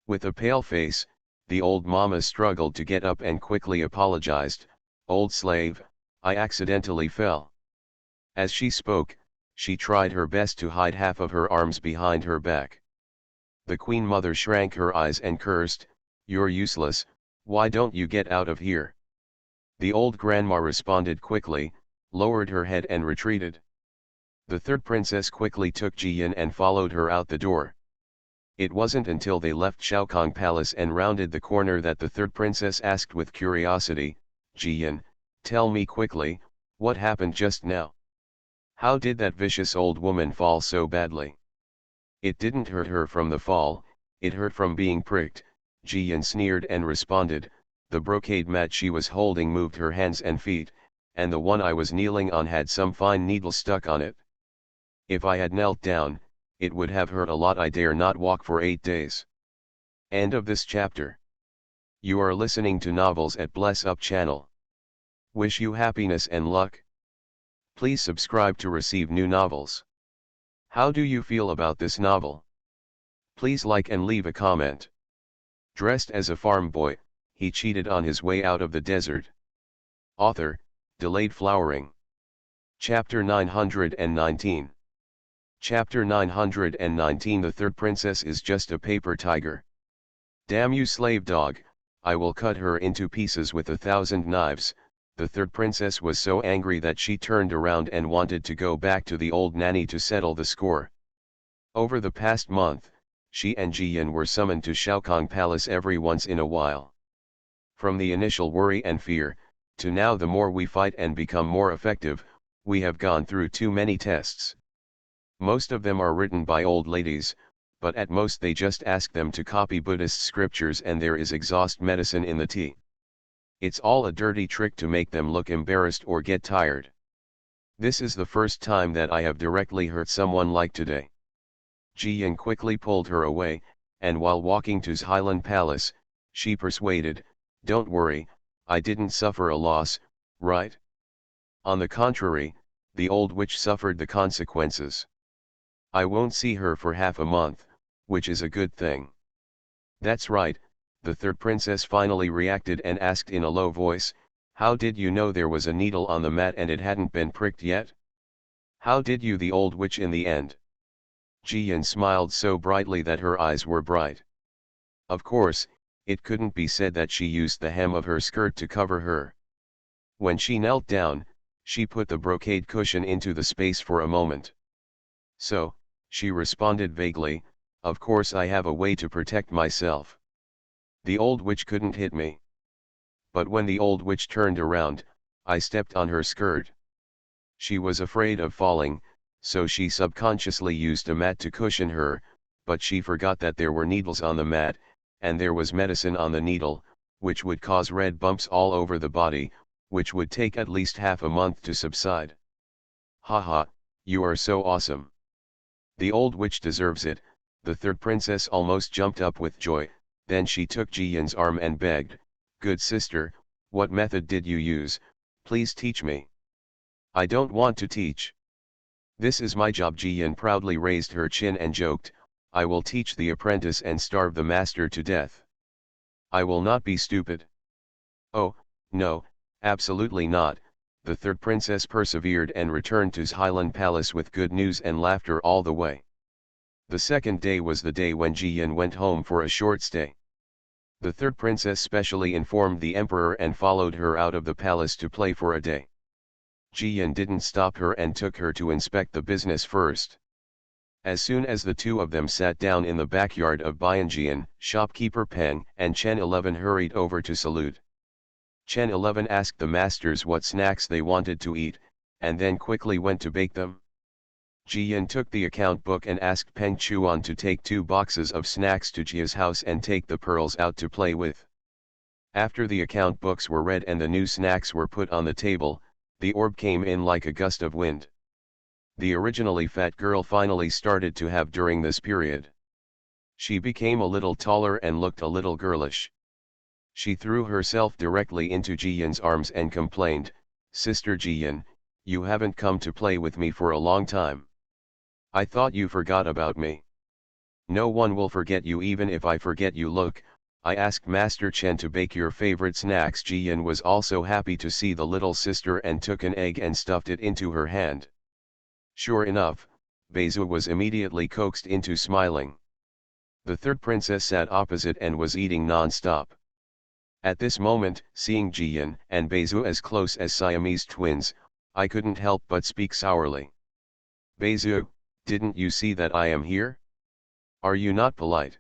With a pale face, the old mama struggled to get up and quickly apologized, old slave, I accidentally fell. As she spoke, she tried her best to hide half of her arms behind her back. The Queen Mother shrank her eyes and cursed, you're useless, why don't you get out of here? The old grandma responded quickly, lowered her head and retreated. The third princess quickly took Jiyan and followed her out the door. It wasn't until they left Shaokong Palace and rounded the corner that the third princess asked with curiosity, Jiyan, tell me quickly, what happened just now? How did that vicious old woman fall so badly? It didn't hurt her from the fall, it hurt from being pricked, Jiyan sneered and responded, the brocade mat she was holding moved her hands and feet, and the one I was kneeling on had some fine needle stuck on it. If I had knelt down, it would have hurt a lot. I dare not walk for 8 days. End of this chapter. You are listening to Novels at Bless Up channel. Wish you happiness and luck. Please subscribe to receive new novels. How do you feel about this novel? Please like and leave a comment. Dressed as a farm boy, he cheated on his way out of the desert. Author, Delayed Flowering. Chapter 919. Chapter 919. The third princess is just a paper tiger. Damn you, slave dog, I will cut her into pieces with 1,000 knives. The third princess was so angry that she turned around and wanted to go back to the old nanny to settle the score. Over the past month, she and Jiyan were summoned to Shaokong Palace every once in a while. From the initial worry and fear, to now the more we fight and become more effective, we have gone through too many tests. Most of them are written by old ladies, but at most they just ask them to copy Buddhist scriptures and there is exhaust medicine in the tea. It's all a dirty trick to make them look embarrassed or get tired. This is the first time that I have directly hurt someone like today. Jiyan quickly pulled her away, and while walking to Highland Palace, she persuaded, don't worry, I didn't suffer a loss, right? On the contrary, the old witch suffered the consequences. I won't see her for half a month, which is a good thing. That's right, The third princess finally reacted and asked in a low voice, "How did you know there was a needle on the mat and it hadn't been pricked yet? How did you?" the old witch in the end. Jian smiled so brightly that her eyes were bright. Of course, it couldn't be said that she used the hem of her skirt to cover her. When she knelt down, she put the brocade cushion into the space for a moment. "So," she responded vaguely, "of course I have a way to protect myself. The old witch couldn't hit me. But when the old witch turned around, I stepped on her skirt. She was afraid of falling, so she subconsciously used a mat to cushion her, but she forgot that there were needles on the mat, and there was medicine on the needle, which would cause red bumps all over the body, which would take at least half a month to subside." "Haha, you are so awesome. The old witch deserves it." The third princess almost jumped up with joy. Then she took Jiyan's arm and begged, "Good sister, what method did you use? Please teach me." "I don't want to teach. This is my job." Jiyan proudly raised her chin and joked, "I will teach the apprentice and starve the master to death. I will not be stupid." "Oh, no, absolutely not." The third princess persevered and returned to Highland Palace with good news and laughter all the way. The second day was the day when Jiyan went home for a short stay. The third princess specially informed the emperor and followed her out of the palace to play for a day. Jiyan didn't stop her and took her to inspect the business first. As soon as the two of them sat down in the backyard of Bianjian, shopkeeper Peng and Chen 11 hurried over to salute. Chen 11 asked the masters what snacks they wanted to eat, and then quickly went to bake them. Jiyan took the account book and asked Peng Chuan to take 2 boxes of snacks to Jia's house and take the pearls out to play with. After the account books were read and the new snacks were put on the table, the orb came in like a gust of wind. The originally fat girl finally started to have during this period. She became a little taller and looked a little girlish. She threw herself directly into Jiyan's arms and complained, "Sister Jiyan, you haven't come to play with me for a long time. I thought you forgot about me." "No one will forget you even if I forget you. Look, I asked Master Chen to bake your favorite snacks." Jiyan was also happy to see the little sister and took an egg and stuffed it into her hand. Sure enough, Beizu was immediately coaxed into smiling. The third princess sat opposite and was eating non-stop. At this moment, seeing Jiyan and Beizu as close as Siamese twins, I couldn't help but speak sourly. "Beizu, didn't you see that I am here? Are you not polite?"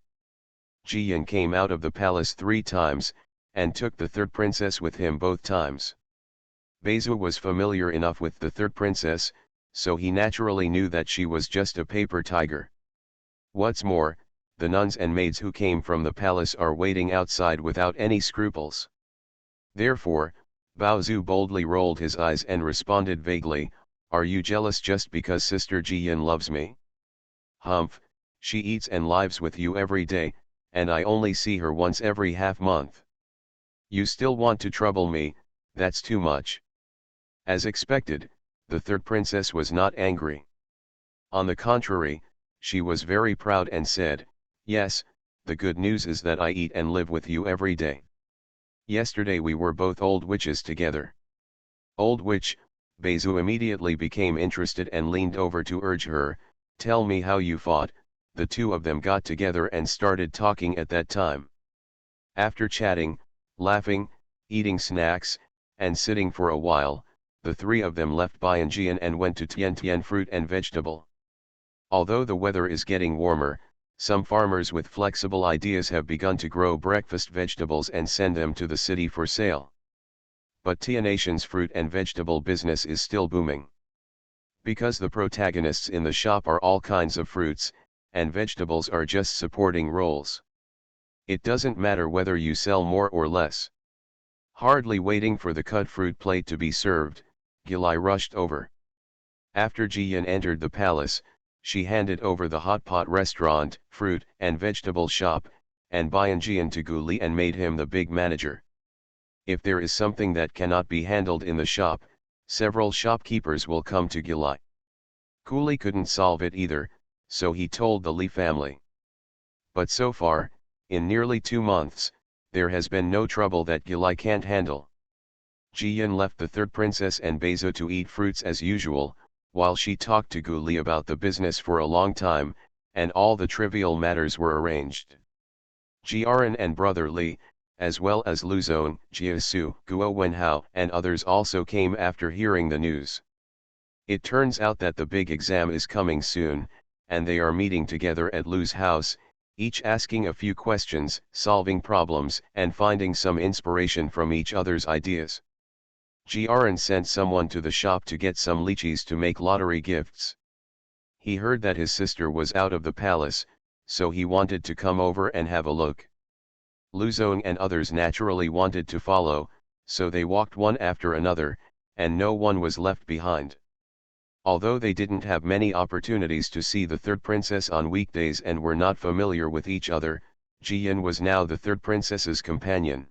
Jiyan came out of the palace 3 times, and took the third princess with him both times. Beizu was familiar enough with the third princess, so he naturally knew that she was just a paper tiger. What's more, the nuns and maids who came from the palace are waiting outside without any scruples. Therefore, Baozu boldly rolled his eyes and responded vaguely, "Are you jealous just because Sister Jiyan loves me? Humph, she eats and lives with you every day, and I only see her once every half-month. You still want to trouble me, that's too much." As expected, the third princess was not angry. On the contrary, she was very proud and said, "Yes, the good news is that I eat and live with you every day. Yesterday we were both old witches together." "Old witch," Beizu immediately became interested and leaned over to urge her, "Tell me how you fought." The two of them got together and started talking at that time. After chatting, laughing, eating snacks, and sitting for a while, the 3 of them left Bianjian and went to Tian Fruit and Vegetable. Although the weather is getting warmer, some farmers with flexible ideas have begun to grow breakfast vegetables and send them to the city for sale. But Tianation's fruit and vegetable business is still booming. Because the protagonists in the shop are all kinds of fruits, and vegetables are just supporting roles. It doesn't matter whether you sell more or less. Hardly waiting for the cut fruit plate to be served, Gilai rushed over. After Jiyan entered the palace, she handed over the hot pot restaurant, fruit and vegetable shop, and Bianjian to Guli and made him the big manager. If there is something that cannot be handled in the shop, several shopkeepers will come to Gilai. Guli couldn't solve it either, so he told the Li family. But so far, in nearly 2 months, there has been no trouble that Gilai can't handle. Jiyan left the third princess and Bezo to eat fruits as usual, while she talked to Gu Li about the business for a long time, and all the trivial matters were arranged. Jiaran and brother Li, as well as Luzon, Jiasu, Guo Wenhao and others also came after hearing the news. It turns out that the big exam is coming soon, and they are meeting together at Lu's house, each asking a few questions, solving problems and finding some inspiration from each other's ideas. Jiaran sent someone to the shop to get some lychees to make lottery gifts. He heard that his sister was out of the palace, so he wanted to come over and have a look. Luzon and others naturally wanted to follow, so they walked one after another, and no one was left behind. Although they didn't have many opportunities to see the third princess on weekdays and were not familiar with each other, Jiyan was now the third princess's companion.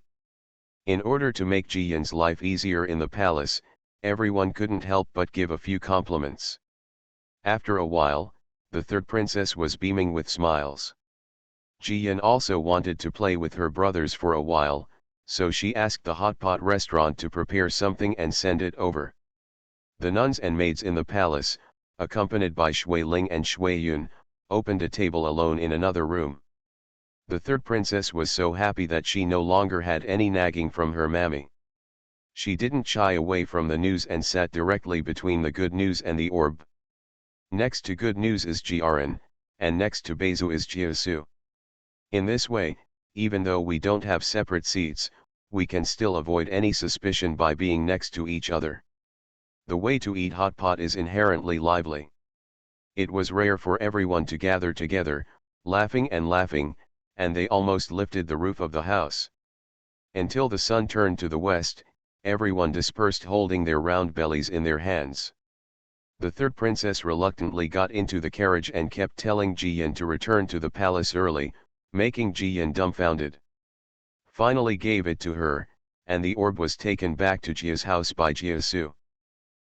In order to make Jiyan's life easier in the palace, everyone couldn't help but give a few compliments. After a while, the third princess was beaming with smiles. Jiyan also wanted to play with her brothers for a while, so she asked the hot pot restaurant to prepare something and send it over. The nuns and maids in the palace, accompanied by Shui Ling and Shui Yun, opened a table alone in another room. The third princess was so happy that she no longer had any nagging from her mammy. She didn't shy away from the news and sat directly between the good news and the orb. Next to good news is Jiaran, and next to Bezu is Jiasu. In this way, even though we don't have separate seats, we can still avoid any suspicion by being next to each other. The way to eat hot pot is inherently lively. It was rare for everyone to gather together, laughing, and they almost lifted the roof of the house. Until the sun turned to the west, everyone dispersed holding their round bellies in their hands. The third princess reluctantly got into the carriage and kept telling Jiyan to return to the palace early, making Jiyan dumbfounded. Finally gave it to her, and the orb was taken back to Jia's house by Jiasu.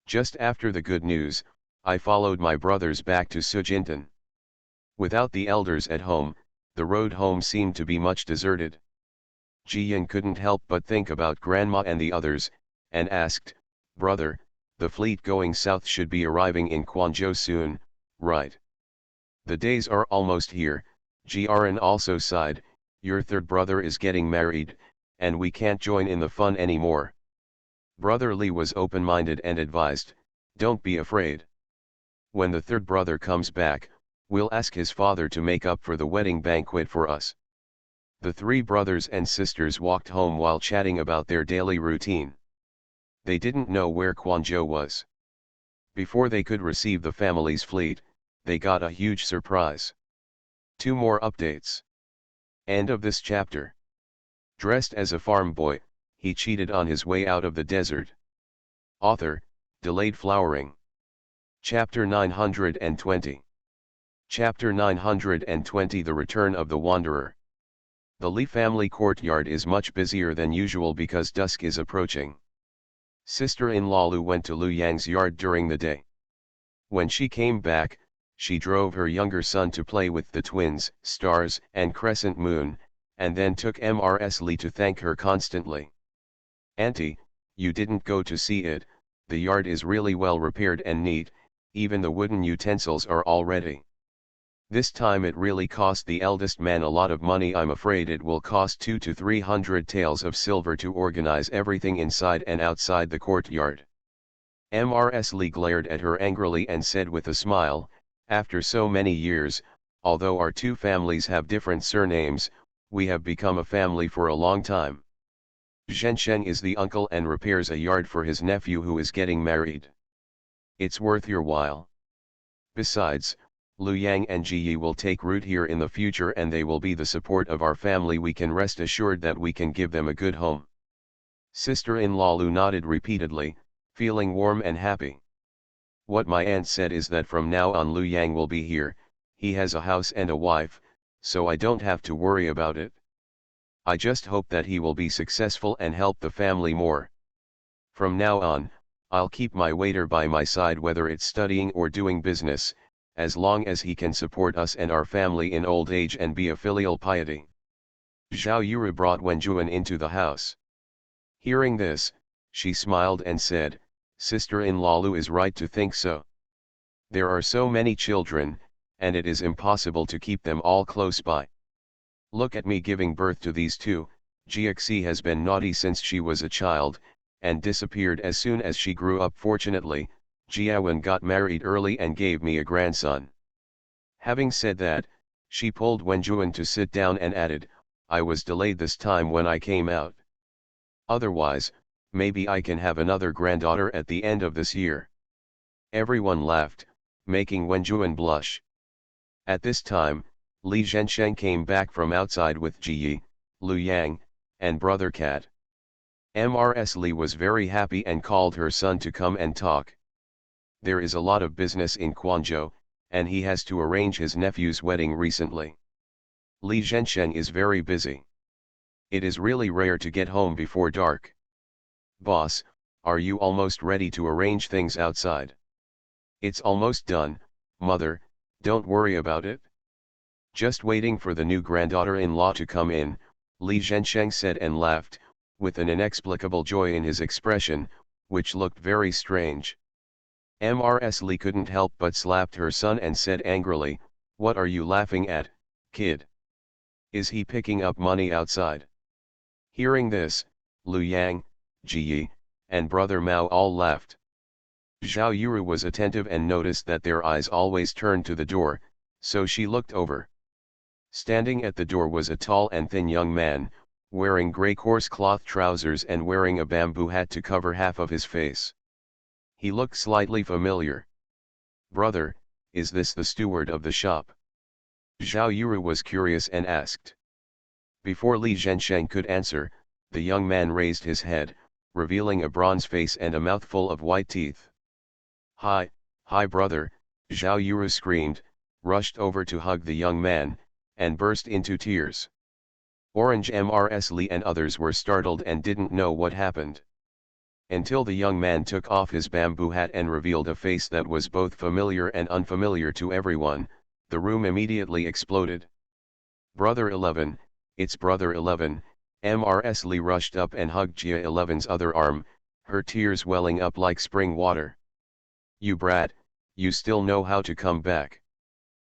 Just after the good news, I followed my brothers back to Sujintan. Without the elders at home, the road home seemed to be much deserted. Jiyan couldn't help but think about grandma and the others, and asked, "Brother, the fleet going south should be arriving in Quanzhou soon, right?" "The days are almost here," Jiaran also sighed, "your third brother is getting married, and we can't join in the fun anymore." Brother Li was open-minded and advised, "Don't be afraid. When the third brother comes back, we'll ask his father to make up for the wedding banquet for us." The three brothers and sisters walked home while chatting about their daily routine. They didn't know where Quanzhou was. Before they could receive the family's fleet, they got a huge surprise. 2 more updates. End of this chapter. Dressed as a farm boy, he cheated on his way out of the desert. Author, Delayed Flowering. Chapter 920. Chapter 920 The Return of the Wanderer. The Li family courtyard is much busier than usual because dusk is approaching. Sister-in-law Lu went to Lu Yang's yard during the day. When she came back, she drove her younger son to play with the twins, Stars and Crescent Moon, and then took Mrs. Li to thank her constantly. "Auntie, you didn't go to see it, the yard is really well repaired and neat, even the wooden utensils are all ready. This time it really cost the eldest man a lot of money. I'm afraid it will cost 200 to 300 taels of silver to organize everything inside and outside the courtyard." Mrs. Li glared at her angrily and said with a smile, "After so many years, although our two families have different surnames, we have become a family for a long time. Zhensheng is the uncle and repairs a yard for his nephew who is getting married. It's worth your while. Besides, Lu Yang and Ji Yi will take root here in the future and they will be the support of our family. We can rest assured that we can give them a good home." Sister-in-law Lu nodded repeatedly, feeling warm and happy. "What my aunt said is that from now on Lu Yang will be here, he has a house and a wife, so I don't have to worry about it. I just hope that he will be successful and help the family more. From now on, I'll keep my waiter by my side whether it's studying or doing business, as long as he can support us and our family in old age and be a filial piety." Zhao Yuru brought Wenjuan into the house. Hearing this, she smiled and said, "Sister-in-law Lu is right to think so. There are so many children, and it is impossible to keep them all close by. Look at me giving birth to these two. Gxi has been naughty since she was a child, and disappeared as soon as she grew up. Fortunately, Jiawen got married early and gave me a grandson." Having said that, she pulled Wenjuan to sit down and added, "I was delayed this time when I came out. Otherwise, maybe I can have another granddaughter at the end of this year." Everyone laughed, making Wenjuan blush. At this time, Li Zhensheng came back from outside with Ji Yi, Lu Yang, and brother Cat. Mrs. Li was very happy and called her son to come and talk. There is a lot of business in Quanzhou, and he has to arrange his nephew's wedding recently. Li Zhensheng is very busy. It is really rare to get home before dark. Boss, are you almost ready to arrange things outside? It's almost done, mother, don't worry about it. Just waiting for the new granddaughter-in-law to come in, Li Zhensheng said and laughed, with an inexplicable joy in his expression, which looked very strange. Mrs. Li couldn't help but slapped her son and said angrily, "What are you laughing at, kid? Is he picking up money outside?" Hearing this, Lu Yang, Ji Yi, and brother Mao all laughed. Zhao Yuru was attentive and noticed that their eyes always turned to the door, so she looked over. Standing at the door was a tall and thin young man, wearing grey coarse cloth trousers and wearing a bamboo hat to cover half of his face. He looked slightly familiar. "Brother, is this the steward of the shop?" Zhao Yuru was curious and asked. Before Li Zhensheng could answer, the young man raised his head, revealing a bronze face and a mouthful of white teeth. Hi brother," Zhao Yuru screamed, rushed over to hug the young man, and burst into tears. Orange Mrs. Li and others were startled and didn't know what happened. Until the young man took off his bamboo hat and revealed a face that was both familiar and unfamiliar to everyone, the room immediately exploded. "Brother 11, it's Brother 11, Mrs. Li rushed up and hugged Jia 11's other arm, her tears welling up like spring water. "You brat, you still know how to come back.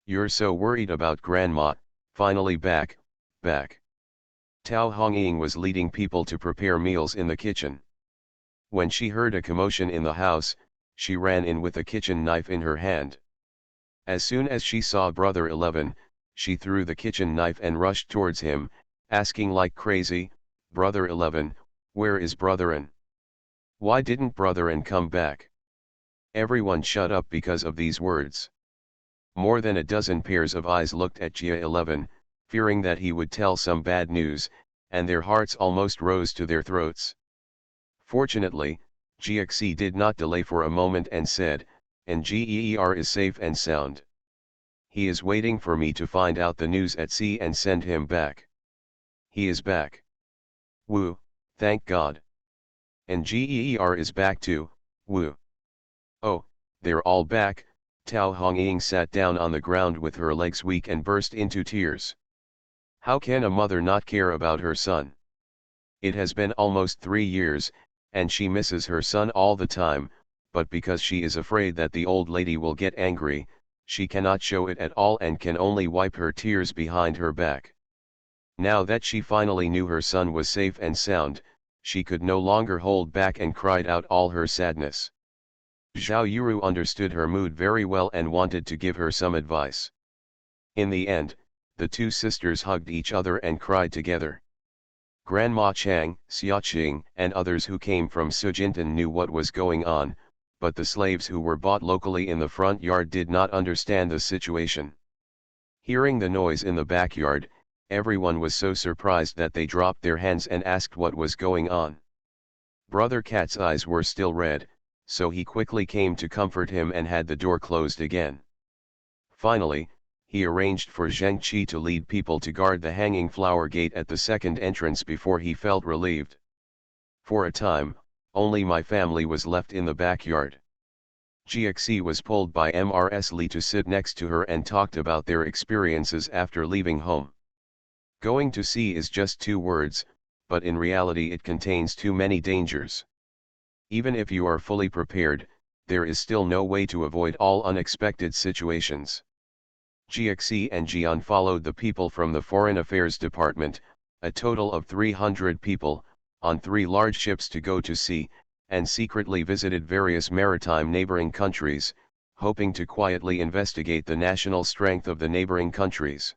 You're so worried about grandma, finally back. Tao Hongying was leading people to prepare meals in the kitchen. When she heard a commotion in the house, she ran in with a kitchen knife in her hand. As soon as she saw Brother 11, she threw the kitchen knife and rushed towards him, asking like crazy, "Brother 11, where is Brotherin? Why didn't Brotherin come back?" Everyone shut up because of these words. More than a dozen pairs of eyes looked at Jia 11, fearing that he would tell some bad news, and their hearts almost rose to their throats. Fortunately, Gxi did not delay for a moment and said, "Ngeer is safe and sound. He is waiting for me to find out the news at sea and send him back. He is back. Woo, thank God. Ngeer is back too, woo. Oh, they're all back." Tao Hongying sat down on the ground with her legs weak and burst into tears. How can a mother not care about her son? It has been almost 3 years, and she misses her son all the time, but because she is afraid that the old lady will get angry, she cannot show it at all and can only wipe her tears behind her back. Now that she finally knew her son was safe and sound, she could no longer hold back and cried out all her sadness. Zhao Yuru understood her mood very well and wanted to give her some advice. In the end, the two sisters hugged each other and cried together. Grandma Chang, Xiaoqing, and others who came from Sujintan knew what was going on, but the slaves who were bought locally in the front yard did not understand the situation. Hearing the noise in the backyard, everyone was so surprised that they dropped their hands and asked what was going on. Brother Cat's eyes were still red, so he quickly came to comfort him and had the door closed again. Finally, he arranged for Zheng Qi to lead people to guard the hanging flower gate at the second entrance before he felt relieved. For a time, only my family was left in the backyard. Gxi was pulled by Mrs. Li to sit next to her and talked about their experiences after leaving home. Going to sea is just 2 words, but in reality it contains too many dangers. Even if you are fully prepared, there is still no way to avoid all unexpected situations. Jiaxi and Jian followed the people from the Foreign Affairs Department, a total of 300 people, on 3 large ships to go to sea, and secretly visited various maritime neighboring countries, hoping to quietly investigate the national strength of the neighboring countries.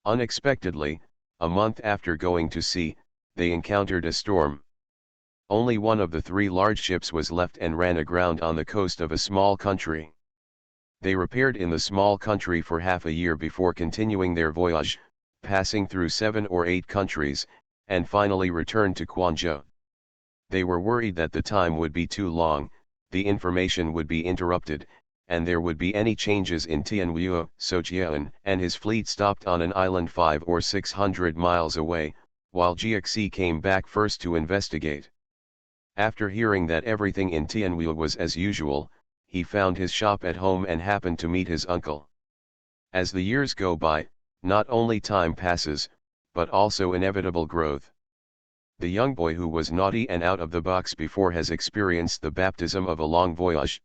Unexpectedly, a month after going to sea, they encountered a storm. Only one of the 3 large ships was left and ran aground on the coast of a small country. They repaired in the small country for half a year before continuing their voyage, passing through 7 or 8 countries, and finally returned to Quanzhou. They were worried that the time would be too long, the information would be interrupted, and there would be any changes in Tianwu. So Jian and his fleet stopped on an island 500 or 600 miles away, while Jiaxi came back first to investigate. After hearing that everything in Tianwu was as usual, he found his shop at home and happened to meet his uncle. As the years go by, not only time passes, but also inevitable growth. The young boy who was naughty and out of the box before has experienced the baptism of a long voyage.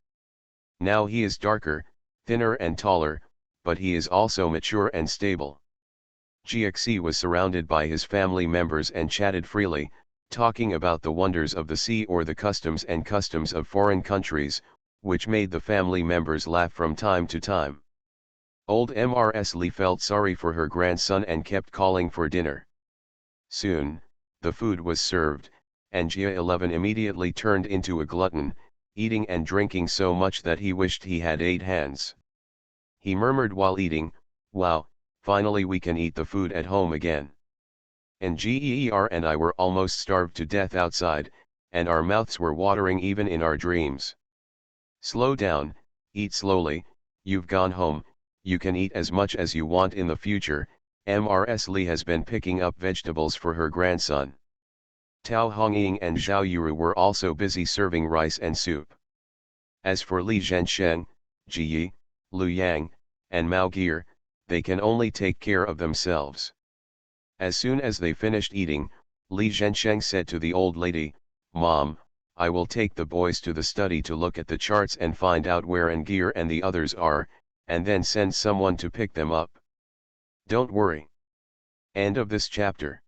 Now he is darker, thinner and taller, but he is also mature and stable. Jiaxi was surrounded by his family members and chatted freely, talking about the wonders of the sea or the customs of foreign countries, which made the family members laugh from time to time. Old Mrs. Li felt sorry for her grandson and kept calling for dinner. Soon, the food was served, and Jia 11 immediately turned into a glutton, eating and drinking so much that he wished he had 8 hands. He murmured while eating, "Wow, finally we can eat the food at home again. And Ger and I were almost starved to death outside, and our mouths were watering even in our dreams. Slow down, eat slowly, you've gone home, you can eat as much as you want in the future." Mrs. Li has been picking up vegetables for her grandson. Tao Hongying and Zhao Yuru were also busy serving rice and soup. As for Li Zhensheng, Ji Yi, Lu Yang, and Mao Gear, they can only take care of themselves. As soon as they finished eating, Li Zhensheng said to the old lady, "Mom, I will take the boys to the study to look at the charts and find out where Gear and the others are, and then send someone to pick them up. Don't worry." End of this chapter.